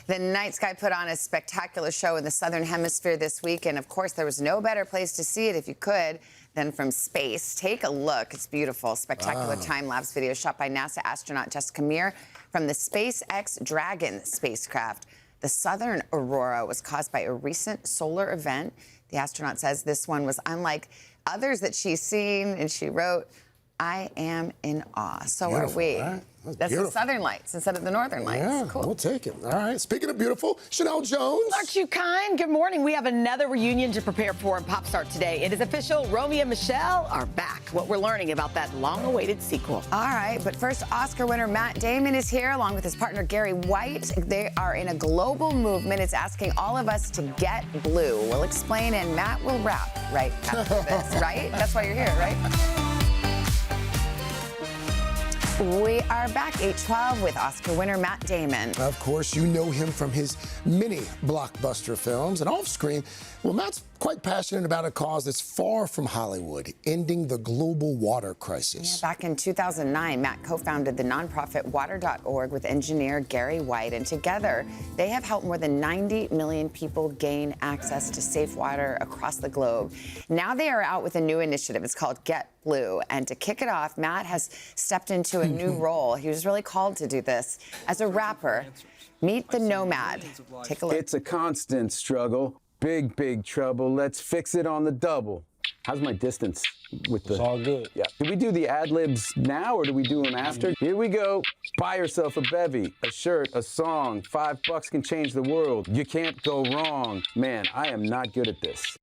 The night sky put on a spectacular show in the southern hemisphere this week, and of course, there was no better place to see it if you could than from space. Take a look. It's beautiful. Spectacular time-lapse video shot by NASA astronaut Jessica Meir from the SpaceX Dragon spacecraft. The southern aurora was caused by a recent solar event. The astronaut says this one was unlike others that she's seen, and she wrote, "I am in awe." So Beautiful, are we. right? That's beautiful. the southern lights instead of the northern lights. Yeah, Cool. we'll take it. All right. Speaking of beautiful, Chanel Jones. Aren't you kind? Good morning. We have another reunion to prepare for in Pop Start today. It is official. Romeo and Michelle are back. What we're learning about that long-awaited sequel. All right, but first, Oscar winner Matt Damon is here along with his partner Gary White. They are in a global movement. It's asking all of us to get blue. We'll explain, and Matt will rap right after this, right? That's why you're here, right? We are back, 8:12, with Oscar winner Matt Damon. Of course, you know him from his many blockbuster films. And off screen, well, Matt's quite passionate about a cause that's far from Hollywood, ending the global water crisis. Yeah, back in 2009, Matt co-founded the nonprofit water.org with engineer Gary White, and together they have helped more than 90 million people gain access to safe water across the globe. Now they are out with a new initiative. It's called Get Blue, and to kick it off, Matt has stepped into a new role. He was really called to do this as a rapper. Meet the Nomad. Take a look. It's a constant struggle. Big, big trouble. Let's fix it on the double. How's my distance with the... It's all good. Yeah. Do we do the ad-libs now or do we do them after? Here we go. Buy yourself a bevy, a shirt, a song. $5 can change the world. You can't go wrong. Man, I am not good at this.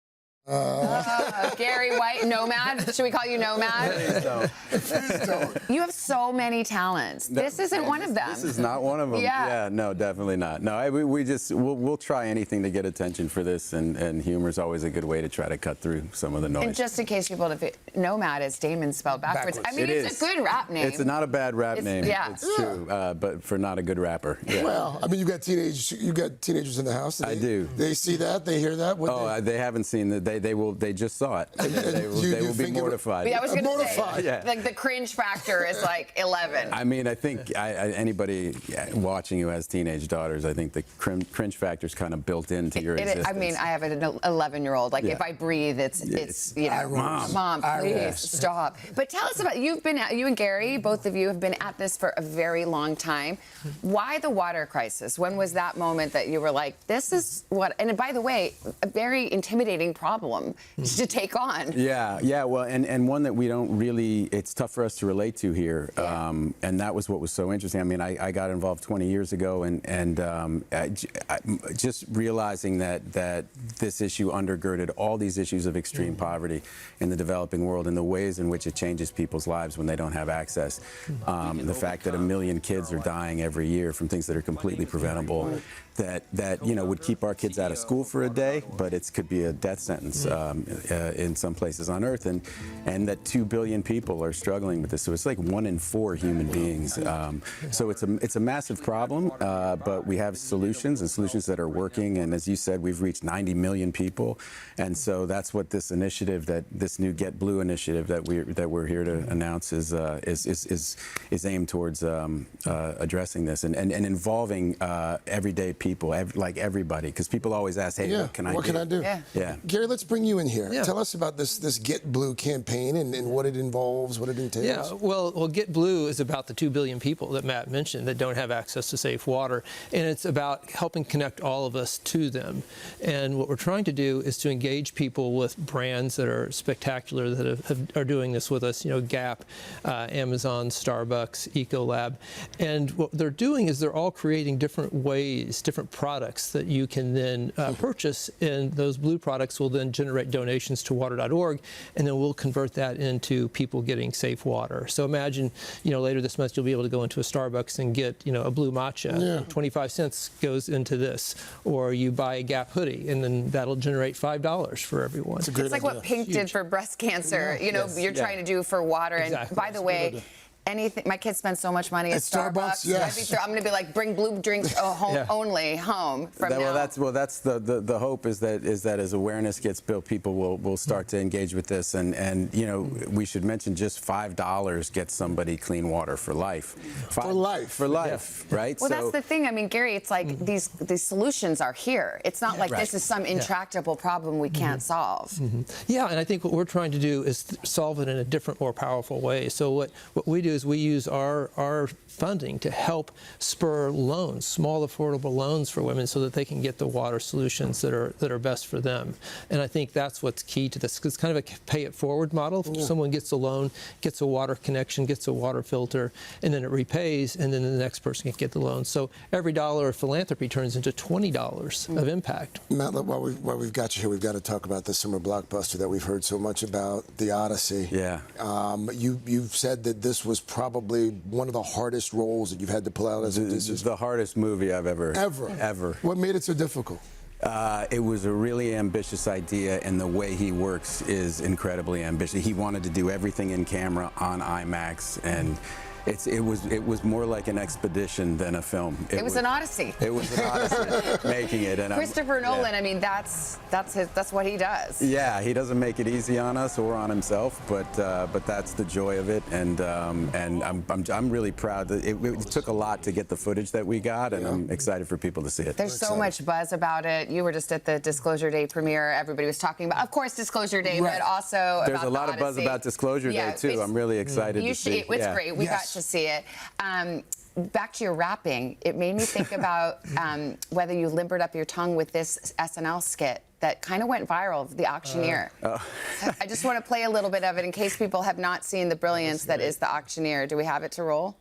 Gary White, Nomad. Should we call you Nomad? Please don't. You have so many talents. This isn't one of them. This is not one of them. Yeah. No, definitely not. No, we'll try anything to get attention for this, and humor is always a good way to try to cut through some of the noise. And just in case people don't, Nomad is Damon spelled backwards. I mean, it's a good rap name. It's not a bad rap name. Yeah. It's true, but for not a good rapper. Yeah. Well, I mean, you got teenagers in the house. I do. They see that, they hear that. They haven't seen that. They just saw it. They will be mortified. Yeah, I was going to say, Yeah. like the cringe factor is like 11. I mean, I think anybody watching who has teenage daughters, I think the cringe factor is kind of built into your existence. I mean, I have an 11-year-old. Like, if I breathe, it's you know, Mom, please stop. But tell us about, you and Gary, both of you have been at this for a very long time. Why the water crisis? When was that moment that you were like, this is what, and by the way, a very intimidating problem to take on. Yeah, well, and one that we don't really, it's tough for us to relate to here, and that was what was so interesting. I mean, I got involved 20 years ago, and just realizing that this issue undergirded all these issues of extreme poverty in the developing world and the ways in which it changes people's lives when they don't have access. The fact that 1 million kids are dying every year from things that are completely preventable, that would keep our kids out of school for a day, but it could be a death sentence in some places on Earth, and that 2 billion people are struggling with this. So it's like 1 in 4 human beings. So it's a massive problem, but we have solutions that are working. And as you said, we've reached 90 million people, and so that's what this initiative, this new Get Blue initiative that we're here to announce is aimed towards addressing this and involving everyday people, like everybody, because people always ask, hey, what can I do? Yeah. Gary, let's bring you in here. Tell us about this Get Blue campaign and what it involves, what it entails. Yeah, well, Get Blue is about the 2 billion people that Matt mentioned that don't have access to safe water, and it's about helping connect all of us to them. And what we're trying to do is to engage people with brands that are spectacular, that are doing this with us, Gap, Amazon, Starbucks, Ecolab. And what they're doing is they're all creating different ways, different products that you can then purchase, and those blue products will then generate donations to water.org, and then we'll convert that into people getting safe water. So imagine, later this month you'll be able to go into a Starbucks and get, a blue matcha. 25 cents goes into this, or you buy a Gap hoodie, and then that'll generate $5 for everyone. It's like what Pink did for breast cancer. You're trying to do for water. Exactly. And by the way, anything. My kids spend so much money at Starbucks. Yes. I'm going to be like, bring blue drinks only home from now. That's the hope is that as awareness gets built, people will start to engage with this, and you know, we should mention just $5 gets somebody clean water for life. For life, right? Well, that's the thing. I mean, Gary, it's like these solutions are here. It's not like this is some intractable problem we can't solve. Yeah, and I think what we're trying to do is solve it in a different, more powerful way. So what we do is we use our funding to help spur loans, small affordable loans for women, so that they can get the water solutions that are best for them. And I think that's what's key to this. It's kind of a pay-it-forward model. Someone gets a loan, gets a water connection, gets a water filter, and then it repays, and then the next person can get the loan. So every dollar of philanthropy turns into $20 of impact. Matt, while we've got you here, we've got to talk about the summer blockbuster that we've heard so much about, The Odyssey. Yeah. You've said that this was probably one of the hardest roles that you've had to pull out as a This is the hardest movie I've ever. What made it so difficult? It was a really ambitious idea, and the way he works is incredibly ambitious. He wanted to do everything in camera on IMAX, and it was more like an expedition than a film. It was an odyssey. It was an odyssey making it. And Christopher Nolan. I mean, that's what he does. Yeah, he doesn't make it easy on us or on himself, but that's the joy of it. And I'm really proud that it took a lot to get the footage that we got, and I'm excited for people to see it. There's so much buzz about it. You were just at the Disclosure Day premiere. Everybody was talking about, of course, Disclosure Day, but also there's a lot of buzz about Disclosure Day too. I'm really excited to see. It's great. We got to see it. Back to your rapping, it made me think about whether you limbered up your tongue with this SNL skit that kind of went viral, The Auctioneer. I just want to play a little bit of it in case people have not seen the brilliance that is The Auctioneer. Do we have it to roll?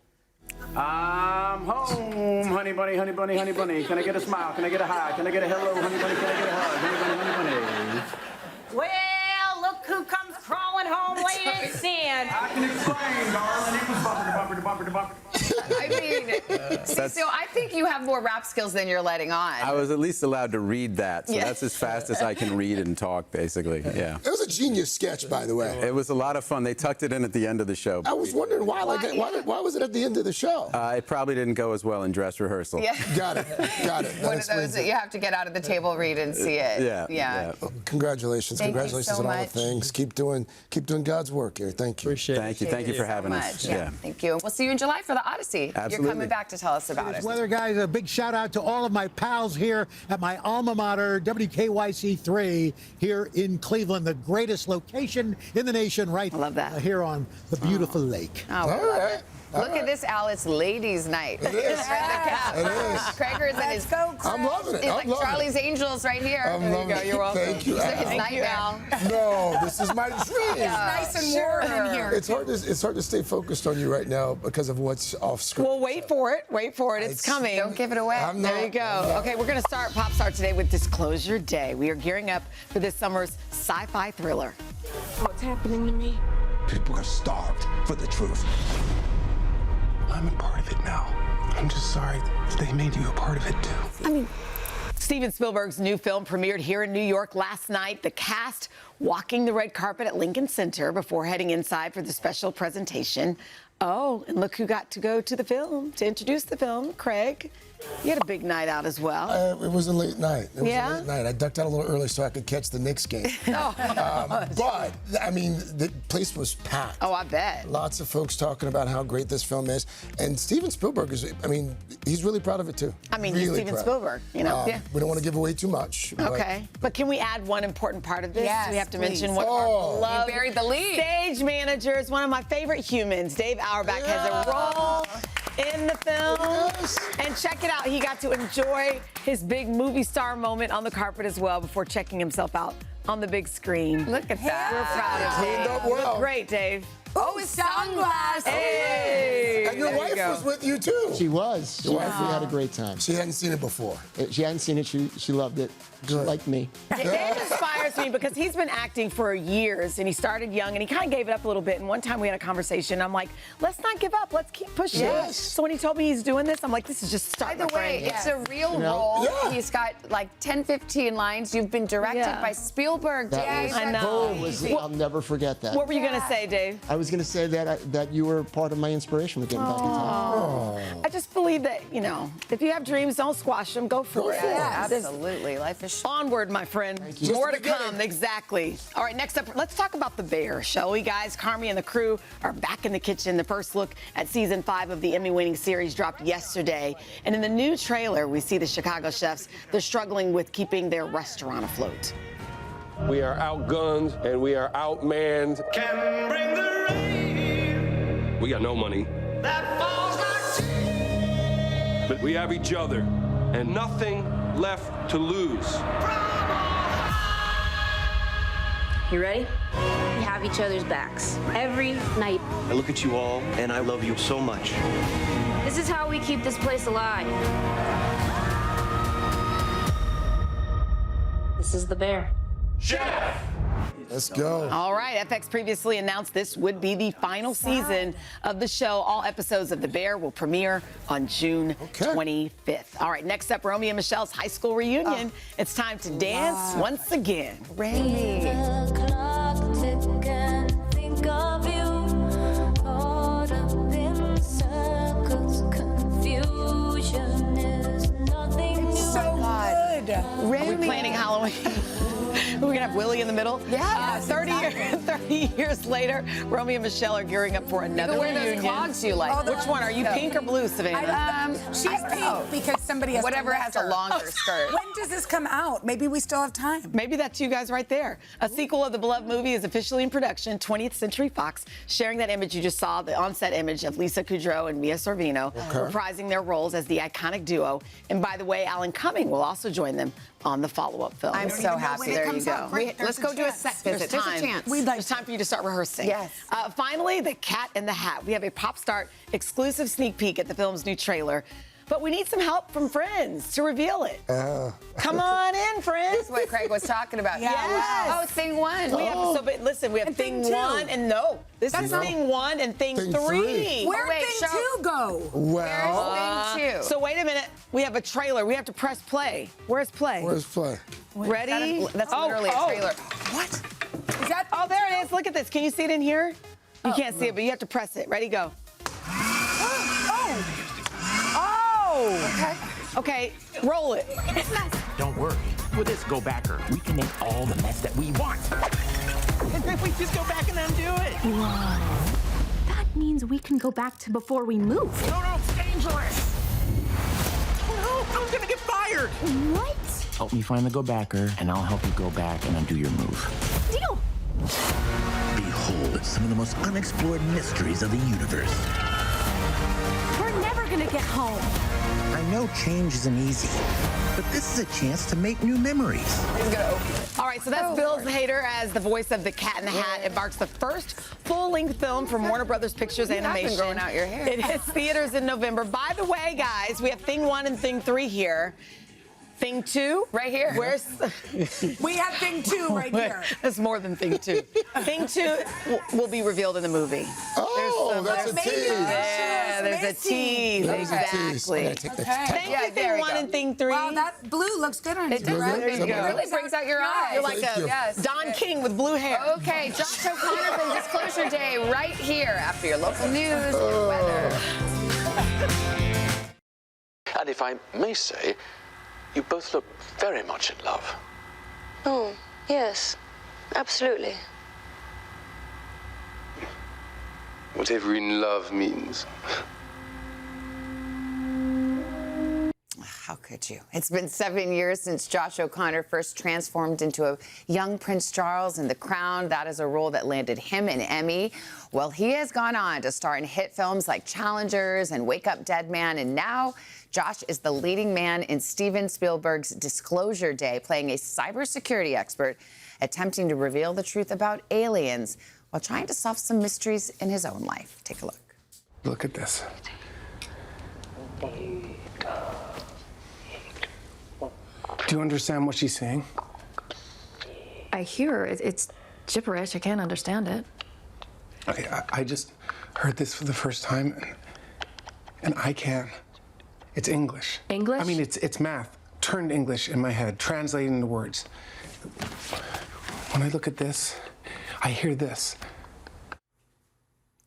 I'm home, honey bunny, honey bunny, honey bunny. Can I get a smile? Can I get a hi? Can I get a hello, honey bunny? Can I get a hug? Honey bunny, honey bunny. Well, look who comes crawling home late in sin. I can explain, darling. It was bumper to bumper to bumper. I mean, so I think you have more rap skills than you're letting on. I was at least allowed to read that, so that's as fast as I can read and talk, basically. Yeah. It was a genius sketch, by the way. It was a lot of fun. They tucked it in at the end of the show. I was wondering why. Why was it at the end of the show? It probably didn't go as well in dress rehearsal. Yeah. Got it. One of those that you have to get out of the table, read, and see it. Yeah. Well, congratulations. Congratulations on all the things. Keep doing God's work here. Thank you. Thank you for having us. Yeah. Thank you. We'll see you in July for the Odyssey. Absolutely. You're coming back to tell us about it. Weather, guys, a big shout out to all of my pals here at my alma mater, WKYC3, here in Cleveland, the greatest location in the nation, right? I love that. Here on the beautiful lake. Oh, all right. Look at this, Al. It's ladies' night. It is. It is. Craigers and his I'm loving it. He's like Charlie's Angels right here. There you go. You're welcome. Thank you. It's his night, Al. No, this is my dream. It's nice and warm in here. It's hard to stay focused on you right now because of what's off screen. Well, wait for it. Wait for it. It's coming. Don't give it away. There you go. Okay, we're going to start Pop Star today with Disclosure Day. We are gearing up for this summer's sci-fi thriller. What's happening to me? People are starved for the truth. I'm a part of it now. I'm just sorry they made you a part of it, too. I mean, Steven Spielberg's new film premiered here in New York last night. The cast walking the red carpet at Lincoln Center before heading inside for the special presentation. Oh, and look who got to go to the film to introduce the film, Craig. You had a big night out as well. It was a late night. It was Yeah? a late night. I ducked out a little early so I could catch the Knicks game. But, I mean, the place was packed. Oh, I bet. Lots of folks talking about how great this film is. And Steven Spielberg is, I mean, he's really proud of it, too. I mean, really he's Steven proud. Spielberg, you know. We don't want to give away too much. Okay. But can we add one important part of this? Yes, we have to please. mention one of our beloved You buried the lead. stage managers, one of my favorite humans. Dave Auerbach has a role in the film. And check it out. He got to enjoy his big movie star moment on the carpet as well before checking himself out on the big screen. Look at that. We're proud of Dave. Cleaned up well. Look great, Dave. Oh, his sunglasses. Hey. And your There you wife go. was with you, too. She was. We had a great time. She hadn't seen it before. She hadn't seen it. She loved it. She liked me. Dave inspires me because he's been acting for years, and he started young, and he kind of gave it up a little bit. And one time we had a conversation, I'm like, let's not give up. Let's keep pushing. Yes. So when he told me he's doing this, I'm like, this is just start. By the way, it's a real role. Yeah. He's got like 10, 15 lines. You've been directed by Spielberg, Dave. I know. I'll never forget that. What were you going to say, Dave? I was was going to say that you were part of my inspiration with getting back in time. I just believe that, you know, if you have dreams, don't squash them. Go for it. Yeah, absolutely. Life is short. Onward, my friend. More to come. Exactly. All right, next up, let's talk about The Bear, shall we, guys? Carmi and the crew are back in the kitchen. The first look at season 5 of the Emmy-winning series dropped yesterday. And in the new trailer, we see the Chicago chefs. They're struggling with keeping their restaurant afloat. We are outgunned and we are outmanned. Can bring the rain. We got no money. That falls like but we have each other and nothing left to lose. You ready? We have each other's backs every night. I look at you all and I love you so much. This is how we keep this place alive. This is The Bear. Chef! Let's go. All right, FX previously announced this would be the final season of the show. All episodes of The Bear will premiere on June 25th. All right, next up, Romeo and Michelle's high school reunion. It's time to dance once again. Randy. Are we planning Halloween? We're gonna have Willie in the middle. Yeah, 30 years later, Romeo and Michelle are gearing up for another wear those reunion. clogs you like. Which one are you, pink or blue, Savannah? She's pink because somebody has whatever to has lift a her. longer skirt. When does this come out? Maybe we still have time. Maybe that's you guys right there. A sequel of the beloved movie is officially in production. 20th Century Fox sharing that image you just saw, the on-set image of Lisa Kudrow and Mia Sorvino, reprising their roles as the iconic duo. And by the way, Alan Cumming will also join them on the follow-up film. I'm so happy. There you go. Let's go do a set visit. There's a chance. It's time for you to start rehearsing. Yes. Finally, The Cat in the Hat. We have a Pop Start exclusive sneak peek at the film's new trailer. But we need some help from friends to reveal it. Come on in, friends. That's what Craig was talking about. Yes. Oh, thing 1. We have, listen, we have thing 1 and no. This is thing 1 and thing 3. Where'd thing 2 go? Where's thing 2? So wait a minute. We have a trailer. We have to press play. Where's play? Where's play? Ready? That's literally a trailer. What? Is that? Oh, there it is. Look at this. Can you see it in here? You can't see it, but you have to press it. Ready? Go. Okay, roll it. Don't worry. With this Go Backer, we can make all the mess that we want. And then we just go back and undo it. Whoa. That means we can go back to before we moved. No, it's dangerous. Oh, no, I'm gonna get fired. What? Help me find the Go Backer, and I'll help you go back and undo your move. Deal. Behold some of the most unexplored mysteries of the universe. We're never gonna get home. I know change isn't easy, but this is a chance to make new memories. All right, so that's Bill Hader as the voice of the Cat in the Hat. It marks the first full-length film from Warner Brothers Pictures Animation. Been growing out your hair. It hits theaters in November. By the way, guys, we have thing 1 and thing 3 here. Thing 2? Right here. Where's... We have thing 2 right here. That's more than thing 2. Thing 2 will be revealed in the movie. Oh, that's a tease. Yeah, there's a tease. Exactly. Thank you, thing 1 and thing 3. Wow, that blue looks good on you. There you go. It really brings out your eyes. You're like Don King with blue hair. Okay, Josh O'Connor from Disclosure Day right here after your local news and weather. And if I may say, you both look very much in love. Oh, yes, absolutely. Whatever in love means. How could you? It's been 7 years since Josh O'Connor first transformed into a young Prince Charles in The Crown. That is a role that landed him an Emmy. Well, he has gone on to star in hit films like Challengers and Wake Up Dead Man, and now Josh is the leading man in Steven Spielberg's Disclosure Day, playing a cybersecurity expert attempting to reveal the truth about aliens while trying to solve some mysteries in his own life. Take a look. Look at this. Do you understand what she's saying? I hear her. It's gibberish. I can't understand it. Okay, I just heard this for the first time, and I can. It's English. English? I mean, it's math turned English in my head, translated into words. When I look at this, I hear this.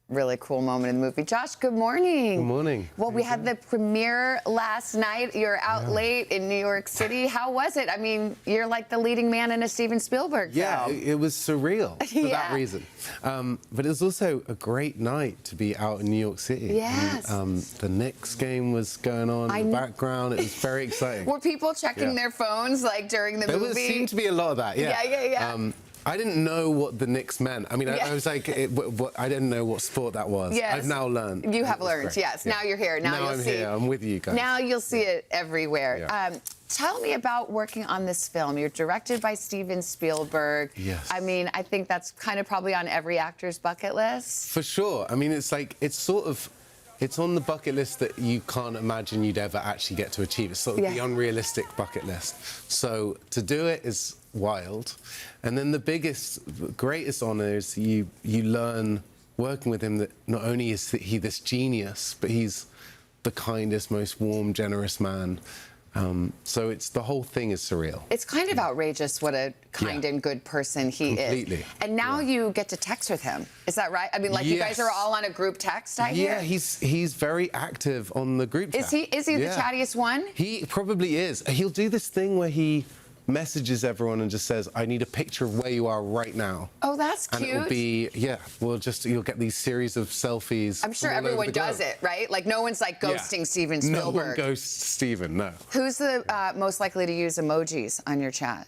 really cool moment in the movie. Josh, good morning. Good morning. Well, we had the premiere last night. You're out late in New York City. How was it? I mean, you're like the leading man in a Steven Spielberg film. Yeah, it was surreal for that reason. But it was also a great night to be out in New York City. Yes. And, the Knicks game was going on in the background. It was very exciting. Were people checking their phones like during the movie? There seemed to be a lot of that, yeah. I didn't know what the Knicks meant. I mean, I was like, I didn't know what sport that was. Yes. I've now learned. You have learned, yes. Now you're here. Now you'll I'm see. Here. I'm with you guys. Now you'll see it everywhere. Yeah. Tell me about working on this film. You're directed by Steven Spielberg. Yes. I mean, I think that's kind of probably on every actor's bucket list. For sure. I mean, it's on the bucket list that you can't imagine you'd ever actually get to achieve. It's sort of the unrealistic bucket list. So to do it is wild. And then the greatest honor is you learn working with him that not only is he this genius, but he's the kindest, most warm, generous man. So the whole thing is surreal. It's kind of outrageous what a kind and good person he Completely. is. And now you get to text with him. Is that right? I mean, like you guys are all on a group text, I hear? Yeah, he's very active on the group chat. Is he the chattiest one? He probably is. He'll do this thing where he messages everyone and just says, I need a picture of where you are right now. Oh, that's cute. And it'll be, you'll get these series of selfies. I'm sure everyone does it, right? Like, no one's like ghosting Steven Spielberg. No one ghosts Steven, no. Who's the most likely to use emojis on your chat?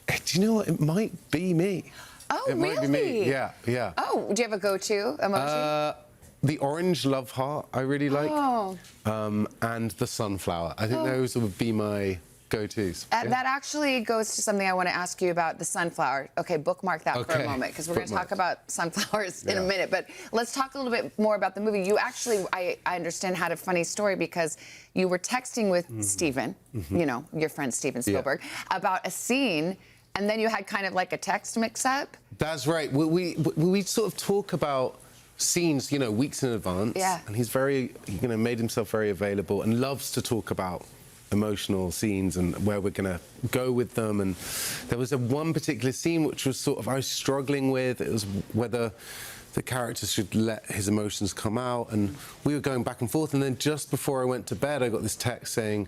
Do you know what? It might be me. Oh, it might be me. Yeah. Oh, do you have a go-to emoji? The orange love heart, I really like. Oh. And the sunflower. I think those would be my go-tos. That actually goes to something I want to ask you about the sunflower. Okay, bookmark that for a moment, because we're going to talk about sunflowers in a minute. But let's talk a little bit more about the movie. You actually, I understand, had a funny story because you were texting with Steven, you know, your friend Steven Spielberg, about a scene, and then you had kind of like a text mix-up. That's right. We sort of talk about scenes, you know, weeks in advance. Yeah. And he's made himself very available and loves to talk about emotional scenes and where we're going to go with them. And there was one particular scene which was I was struggling with. It was whether the character should let his emotions come out, and we were going back and forth. And then just before I went to bed, I got this text saying,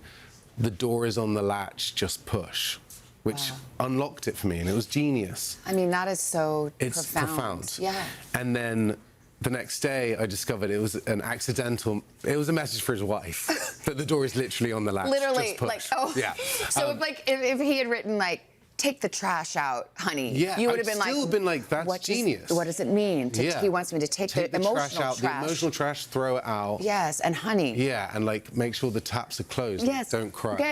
the door is on the latch, just push, which unlocked it for me, and it was genius. I mean, that is so profound. It's profound. Yeah. And then the next day, I discovered it was a message for his wife, that the door is literally on the latch. Literally, just push. like, oh. Yeah. So if he had written, like, take the trash out, honey, you would have been still been like, that's genius. What does it mean? He wants me to take the emotional trash out. The emotional trash, throw it out. Yes, and honey. Yeah, and like make sure the taps are closed. Yes. Don't cry. Yeah,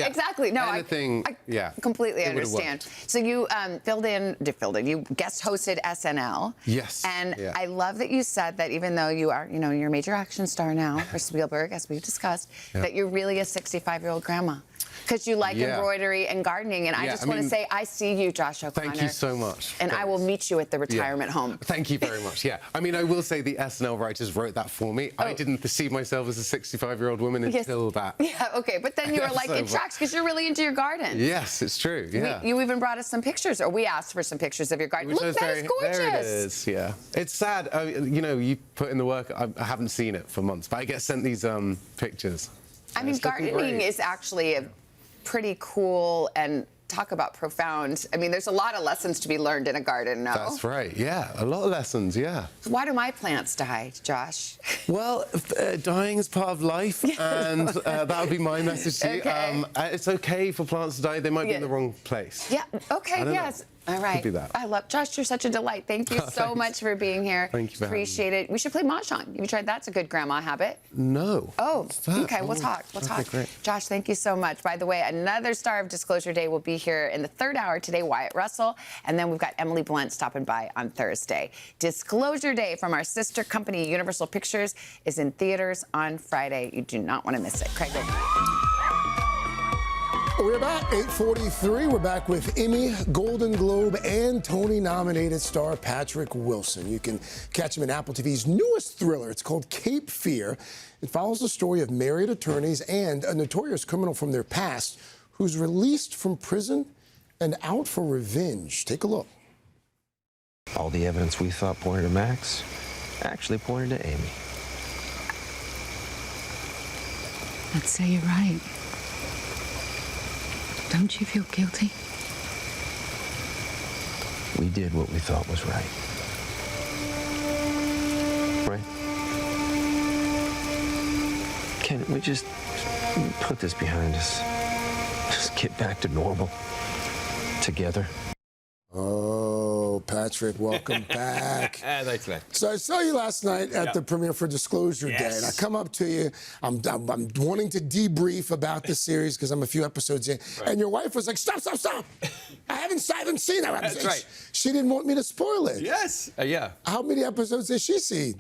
exactly. No, anything. I completely understand. So you you guest hosted SNL. Yes. And I love that you said that even though you are, you're a major action star now for Spielberg, as we've discussed, that you're really a 65-year-old grandma. Because you like embroidery and gardening. And I just want to say, I see you, Josh O'Connor. Thank you so much. And I will meet you at the retirement home. Thank you very much, I mean, I will say the SNL writers wrote that for me. I didn't perceive myself as a 65-year-old woman until that. Yeah, okay. But then you were like, it tracks because you're really into your garden. Yes, it's true, You even brought us some pictures, or we asked for some pictures of your garden. Look, that is gorgeous. There it is, It's sad. You put in the work. I haven't seen it for months, but I get sent these pictures. I mean, gardening is actually a pretty cool and talk about profound. I mean, there's a lot of lessons to be learned in a garden, no? That's right, a lot of lessons, Why do my plants die, Josh? Well, dying is part of life, and that would be my message to you. It's okay for plants to die. They might be in the wrong place. Yeah, okay, yes. All right. Could be that. I love Josh. You're such a delight. Thank you so much for being here. Thank you for Appreciate it. We should play mahjong. Have you tried that? It's a good grandma habit. No. Oh, okay. We'll talk. Great. Josh, thank you so much. By the way, another star of Disclosure Day will be here in the third hour today, Wyatt Russell. And then we've got Emily Blunt stopping by on Thursday. Disclosure Day from our sister company, Universal Pictures, is in theaters on Friday. You do not want to miss it. Craig, over to you. We're back, 8:43. We're back with Emmy, Golden Globe, and Tony-nominated star Patrick Wilson. You can catch him in Apple TV's newest thriller. It's called Cape Fear. It follows the story of married attorneys and a notorious criminal from their past who's released from prison and out for revenge. Take a look. All the evidence we thought pointed to Max actually pointed to Amy. Let's say you're right. Don't you feel guilty? We did what we thought was right. Right? Can't we just put this behind us? Just get back to normal. Together. Oh, Patrick, welcome back. Thanks, man. So I saw you last night at the premiere for Disclosure Day, and I come up to you. I'm wanting to debrief about the series because I'm a few episodes in, and your wife was like, "Stop, stop, stop! I haven't seen that episode." That's right. She didn't want me to spoil it. Yes. Yeah. How many episodes has she seen?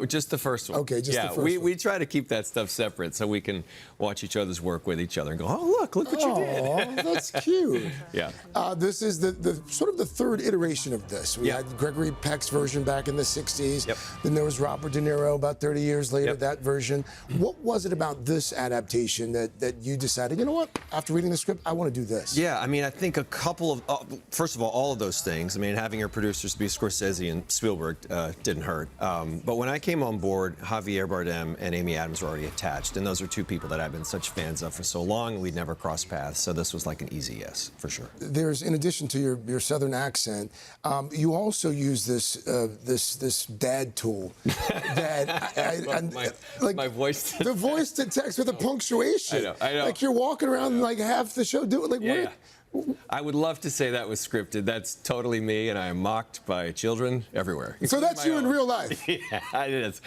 Just the first one. Okay, just the first one. We try to keep that stuff separate so we can watch each other's work with each other and go, "Oh, look what you did." Oh, that's cute. Yeah. This is the sort of the third iteration of this. We had Gregory Peck's version back in the 60s. Yep. Then there was Robert De Niro about 30 years later, that version. What was it about this adaptation that you decided, you know what, after reading the script, I want to do this? Yeah, I mean, I think a couple of, first of all of those things. I mean, having your producers be Scorsese and Spielberg didn't hurt. But when I came on board, Javier Bardem and Amy Adams were already attached. And those are two people that I've been such fans of for so long. We'd never crossed paths. So this was like an easy yes, for sure. There's, in addition to your Southern accent, you also use this dad tool that my voice. The voice to text with a punctuation. I know. Like you're walking around like half the show doing like I would love to say that was scripted. That's totally me, and I am mocked by children everywhere. So that's you in real life. Yeah, it is.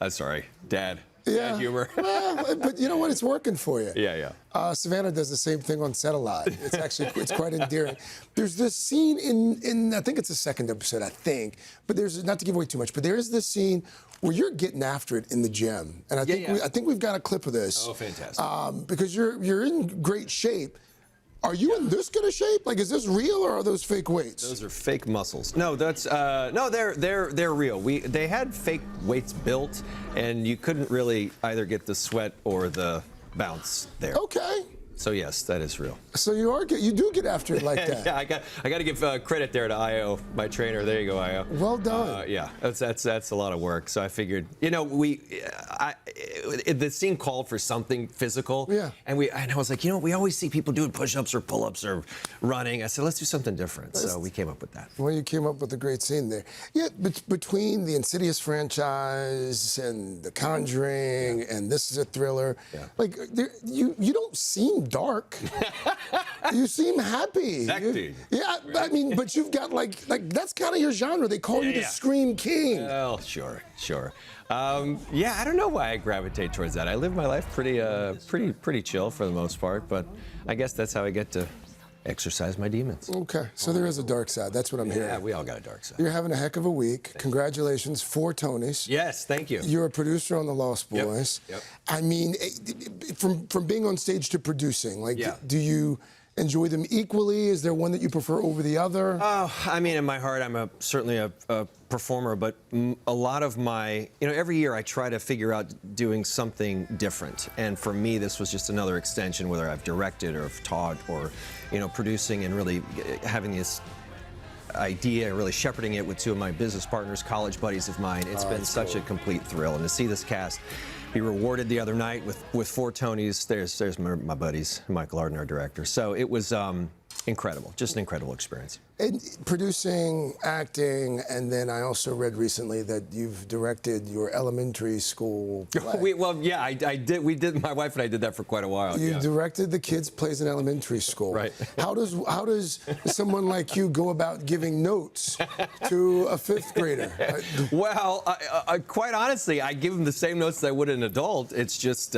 I'm sorry, Dad. Yeah. Bad humor. Well, but you know what? It's working for you. Yeah. Savannah does the same thing on set a lot. It's actually quite endearing. There's this scene in I think it's the second episode, but there's, not to give away too much, but there is this scene where you're getting after it in the gym, and I think we've got a clip of this. Oh, fantastic! Because you're in great shape. Are you in this good a shape? Like, is this real or are those fake weights? Those are fake muscles. No, that's no, they're real. They had fake weights built, and you couldn't really either get the sweat or the bounce there. Okay. So yes, that is real. So you do get after it like that. Yeah, I got to give credit there to Io, my trainer. There you go, Io. Well done. Yeah, that's a lot of work. So I figured, the scene called for something physical. Yeah. And I was like, we always see people doing push-ups or pull-ups or running. I said, let's do something different. So we came up with that. Well, you came up with a great scene there. Yeah, between the Insidious franchise and The Conjuring and This Is a Thriller, like you don't seem dark. You seem happy. Yeah, I mean, but you've got like that's kind of your genre. They call you the Scream King. Well, sure. I don't know why I gravitate towards that. I live my life pretty chill for the most part, but I guess that's how I get to exercise my demons. Okay, so there is a dark side. That's what I'm hearing. Yeah, we all got a dark side. You're having a heck of a week. Congratulations, 4 Tonys. Yes, thank you. You're a producer on The Lost Boys. Yep. I mean, from being on stage to producing, do you enjoy them equally? Is there one that you prefer over the other? Oh, I mean, in my heart, I'm certainly a performer, but a lot of my, every year I try to figure out doing something different. And for me, this was just another extension, whether I've directed or taught or, producing and really having this idea and really shepherding it with 2 of my business partners, college buddies of mine. It's been such a complete thrill. And to see this cast be rewarded the other night with 4 Tonys, there's my buddies, Michael Arden, our director. So it was incredible, just an incredible experience. And producing, acting, and then I also read recently that you've directed your elementary school play. I did. We did. My wife and I did that for quite a while. You directed the kids' plays in elementary school. Right. How does someone like you go about giving notes to a 5th grader? Well, quite honestly, I give them the same notes that I would an adult. It's just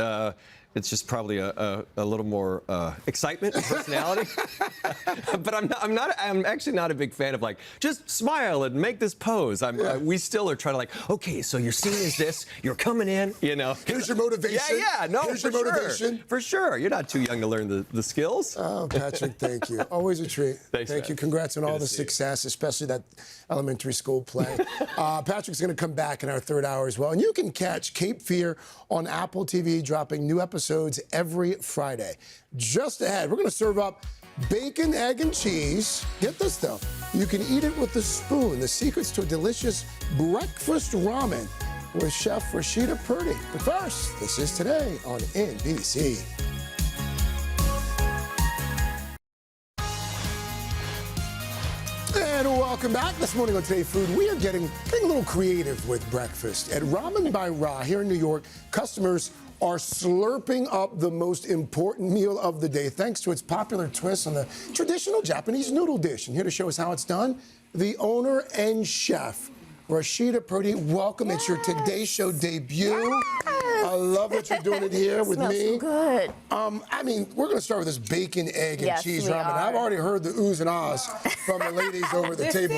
probably a little more excitement and personality. But I'm actually not a big fan of just smile and make this pose. We still are trying to okay, so your scene is this, you're coming in, Here's your motivation. Yeah, no, Here's your motivation. For sure. You're not too young to learn the skills. Oh, Patrick, thank you. Always a treat. Thanks, thank you. Congrats on all the success, especially that elementary school play. Patrick's going to come back in our 3rd hour as well. And you can catch Cape Fear on Apple TV, dropping new episodes every Friday. Just ahead, we're going to serve up bacon, egg, and cheese. Get this, though. You can eat it with a spoon. The secrets to a delicious breakfast ramen with Chef Rashida Purdy. But first, this is Today on NBC. And welcome back. This morning on Today Food, we are getting a little creative with breakfast. At Ramen by Ra here in New York, customers are slurping up the most important meal of the day thanks to its popular twist on the traditional Japanese noodle dish. And here to show us how it's done, the owner and chef, Rashida Purdy. Welcome. It's your Today Show debut. I love that you're doing it here with me. So good. I mean, we're going to start with this bacon, egg, and cheese ramen. I've already heard the oohs and ahs from the ladies over the table.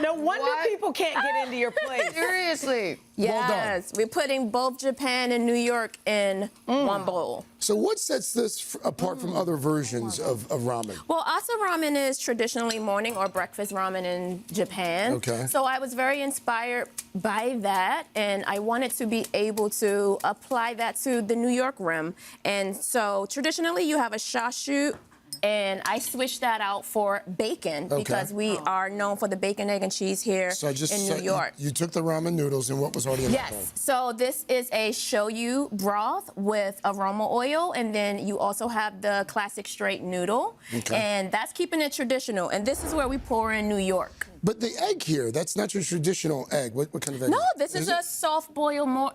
No wonder people can't get into your place. Seriously. Yes, we're putting both Japan and New York in one bowl. So what sets this apart from other versions of ramen? Well, asa ramen is traditionally morning or breakfast ramen in Japan. Okay. So I was very inspired by that, and I wanted to be able to apply that to the New York rim. And so traditionally you have a chashu, and I switched that out for bacon because we are known for the bacon, egg, and cheese here in New York. You took the ramen noodles and what was already in that bowl? Yes. So this is a shoyu broth with aroma oil, and then you also have the classic straight noodle. Okay. And that's keeping it traditional. And this is where we pour in New York. But the egg here, that's not your traditional egg. What kind of egg? No, this is a soft-boiled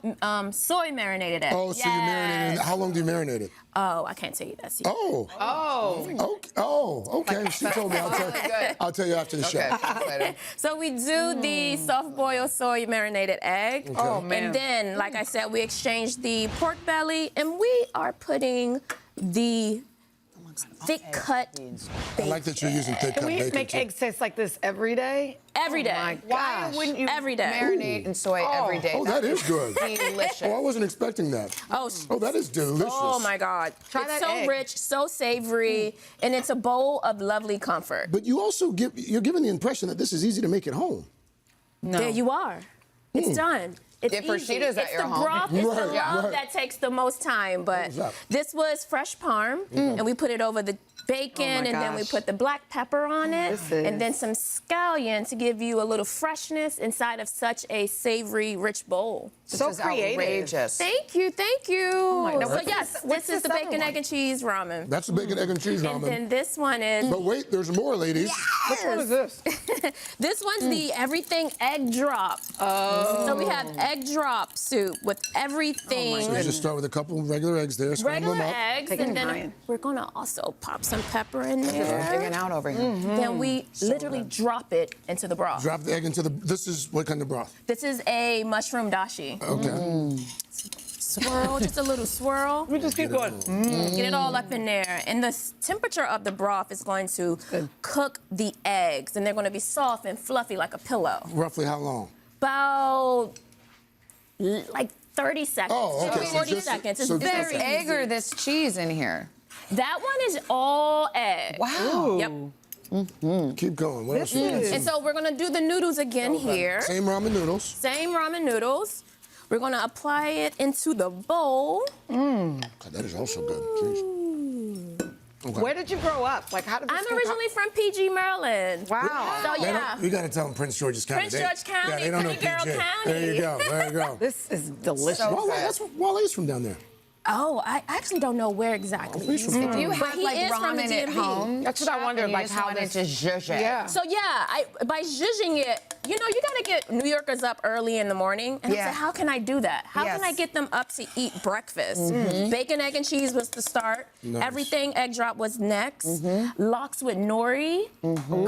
soy marinated egg. Oh, so you marinate it. How long do you marinate it? Oh, I can't tell you that. Okay. She told me. I'll tell you after the show. So we do the soft-boiled soy marinated egg. Okay. Oh, man. And then, like I said, we exchange the pork belly, and we are putting the thick-cut bacon. I like that you're using thick-cut bacon. Can we make eggs taste like this every day? Every day. Oh my gosh. Why wouldn't you every day marinate in soy every day? Oh, that is good. Delicious. Oh, I wasn't expecting that. Oh, that is delicious. Oh my God. Try it's that so egg. rich, so savory, and it's a bowl of lovely comfort. But you also you're giving the impression that this is easy to make at home. No. There you are. It's done. It's If Rashida's at your home. Broth, it's the broth that takes the most time, but this was fresh parm, and we put it over the bacon, and then we put the black pepper on it, and then some scallion to give you a little freshness inside of such a savory, rich bowl. So creative. Outrageous. Thank you, thank you. my God. So yes, this is the bacon, egg, and cheese ramen. That's the bacon, egg, and cheese ramen. And then this one is... But wait, there's more, ladies. Which one is this? This one's the everything egg drop. Oh. So we have egg drop soup with everything. So you just start with a couple of regular eggs there, scramble them up. Eggs, and then we're gonna also pop some pepper in there. Digging out over here. Then we literally drop it into the broth. Drop the egg into the. This is what kind of broth? This is a mushroom dashi. Okay. Swirl, just a little swirl. We just keep going. Get it all up in there. And the temperature of the broth is going to cook the eggs, and they're going to be soft and fluffy like a pillow. Roughly how long? About like 30 seconds. Oh, okay. 40 seconds. It's very egg easy. or this cheese in here? That one is all egg. Wow. Yep. Keep going. What else? And so we're gonna do the noodles again here. Same ramen noodles. Same ramen noodles. We're gonna apply it into the bowl. God, that is also good. Jeez. Okay. Where did you grow up? Like, how did this I'm originally from PG, Maryland. Wow. So yeah. You got to tell them Prince George's County. Prince George County, Yeah, they don't know Pretty Girl PG. County. There you go. There you go. This is delicious. Wale's from down there. Oh, I actually don't know where exactly. If you have like ramen at home, that's what I wondered. Like how wanted to zhuzh it. Yeah. So yeah, by zhuzhing it, you know, you gotta get New Yorkers up early in the morning. And I said, how can I do that? How can I get them up to eat breakfast? Bacon, egg, and cheese was the start. Nice. Everything egg drop was next. Lox with nori,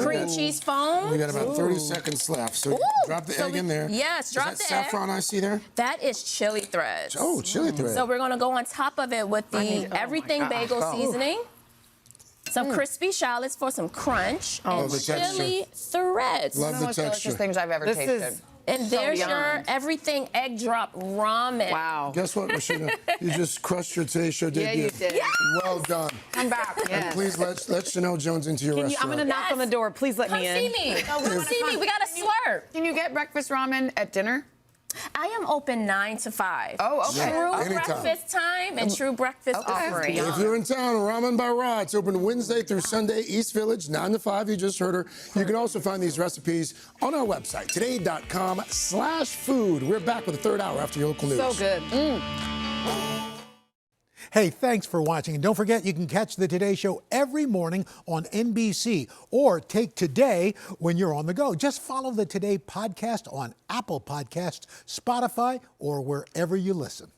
cream cheese foam. We got about 30 seconds left. So drop the egg in there. Yes, drop is the that egg. saffron I see there? That is chili threads. Oh, chili thread. So we're gonna go on top of it with the everything bagel seasoning. Some crispy shallots for some crunch, and chili threads. Love the texture. Things I've ever tasted. And there's your everything egg drop ramen. Wow. Guess what, Rashida? You just crushed your Today Show debut. Yeah, you did. Yes. Well done. Come back. And please let Chanel Jones into your restaurant. I'm going to knock on the door. Please let me in. Come see me. Come see me. We got to slurp. Can you get breakfast ramen at dinner? I am open 9 to 5. Oh, okay. True Anytime. breakfast time and true breakfast offering. If you're in town, Ramen by Ra, it's open Wednesday through Sunday, East Village, 9 to 5. You just heard her. You can also find these recipes on our website, today.com/food. We're back with the third hour after your local news. So good. Hey, thanks for watching. And don't forget, you can catch the Today Show every morning on NBC or take Today when you're on the go. Just follow the Today podcast on Apple Podcasts, Spotify, or wherever you listen.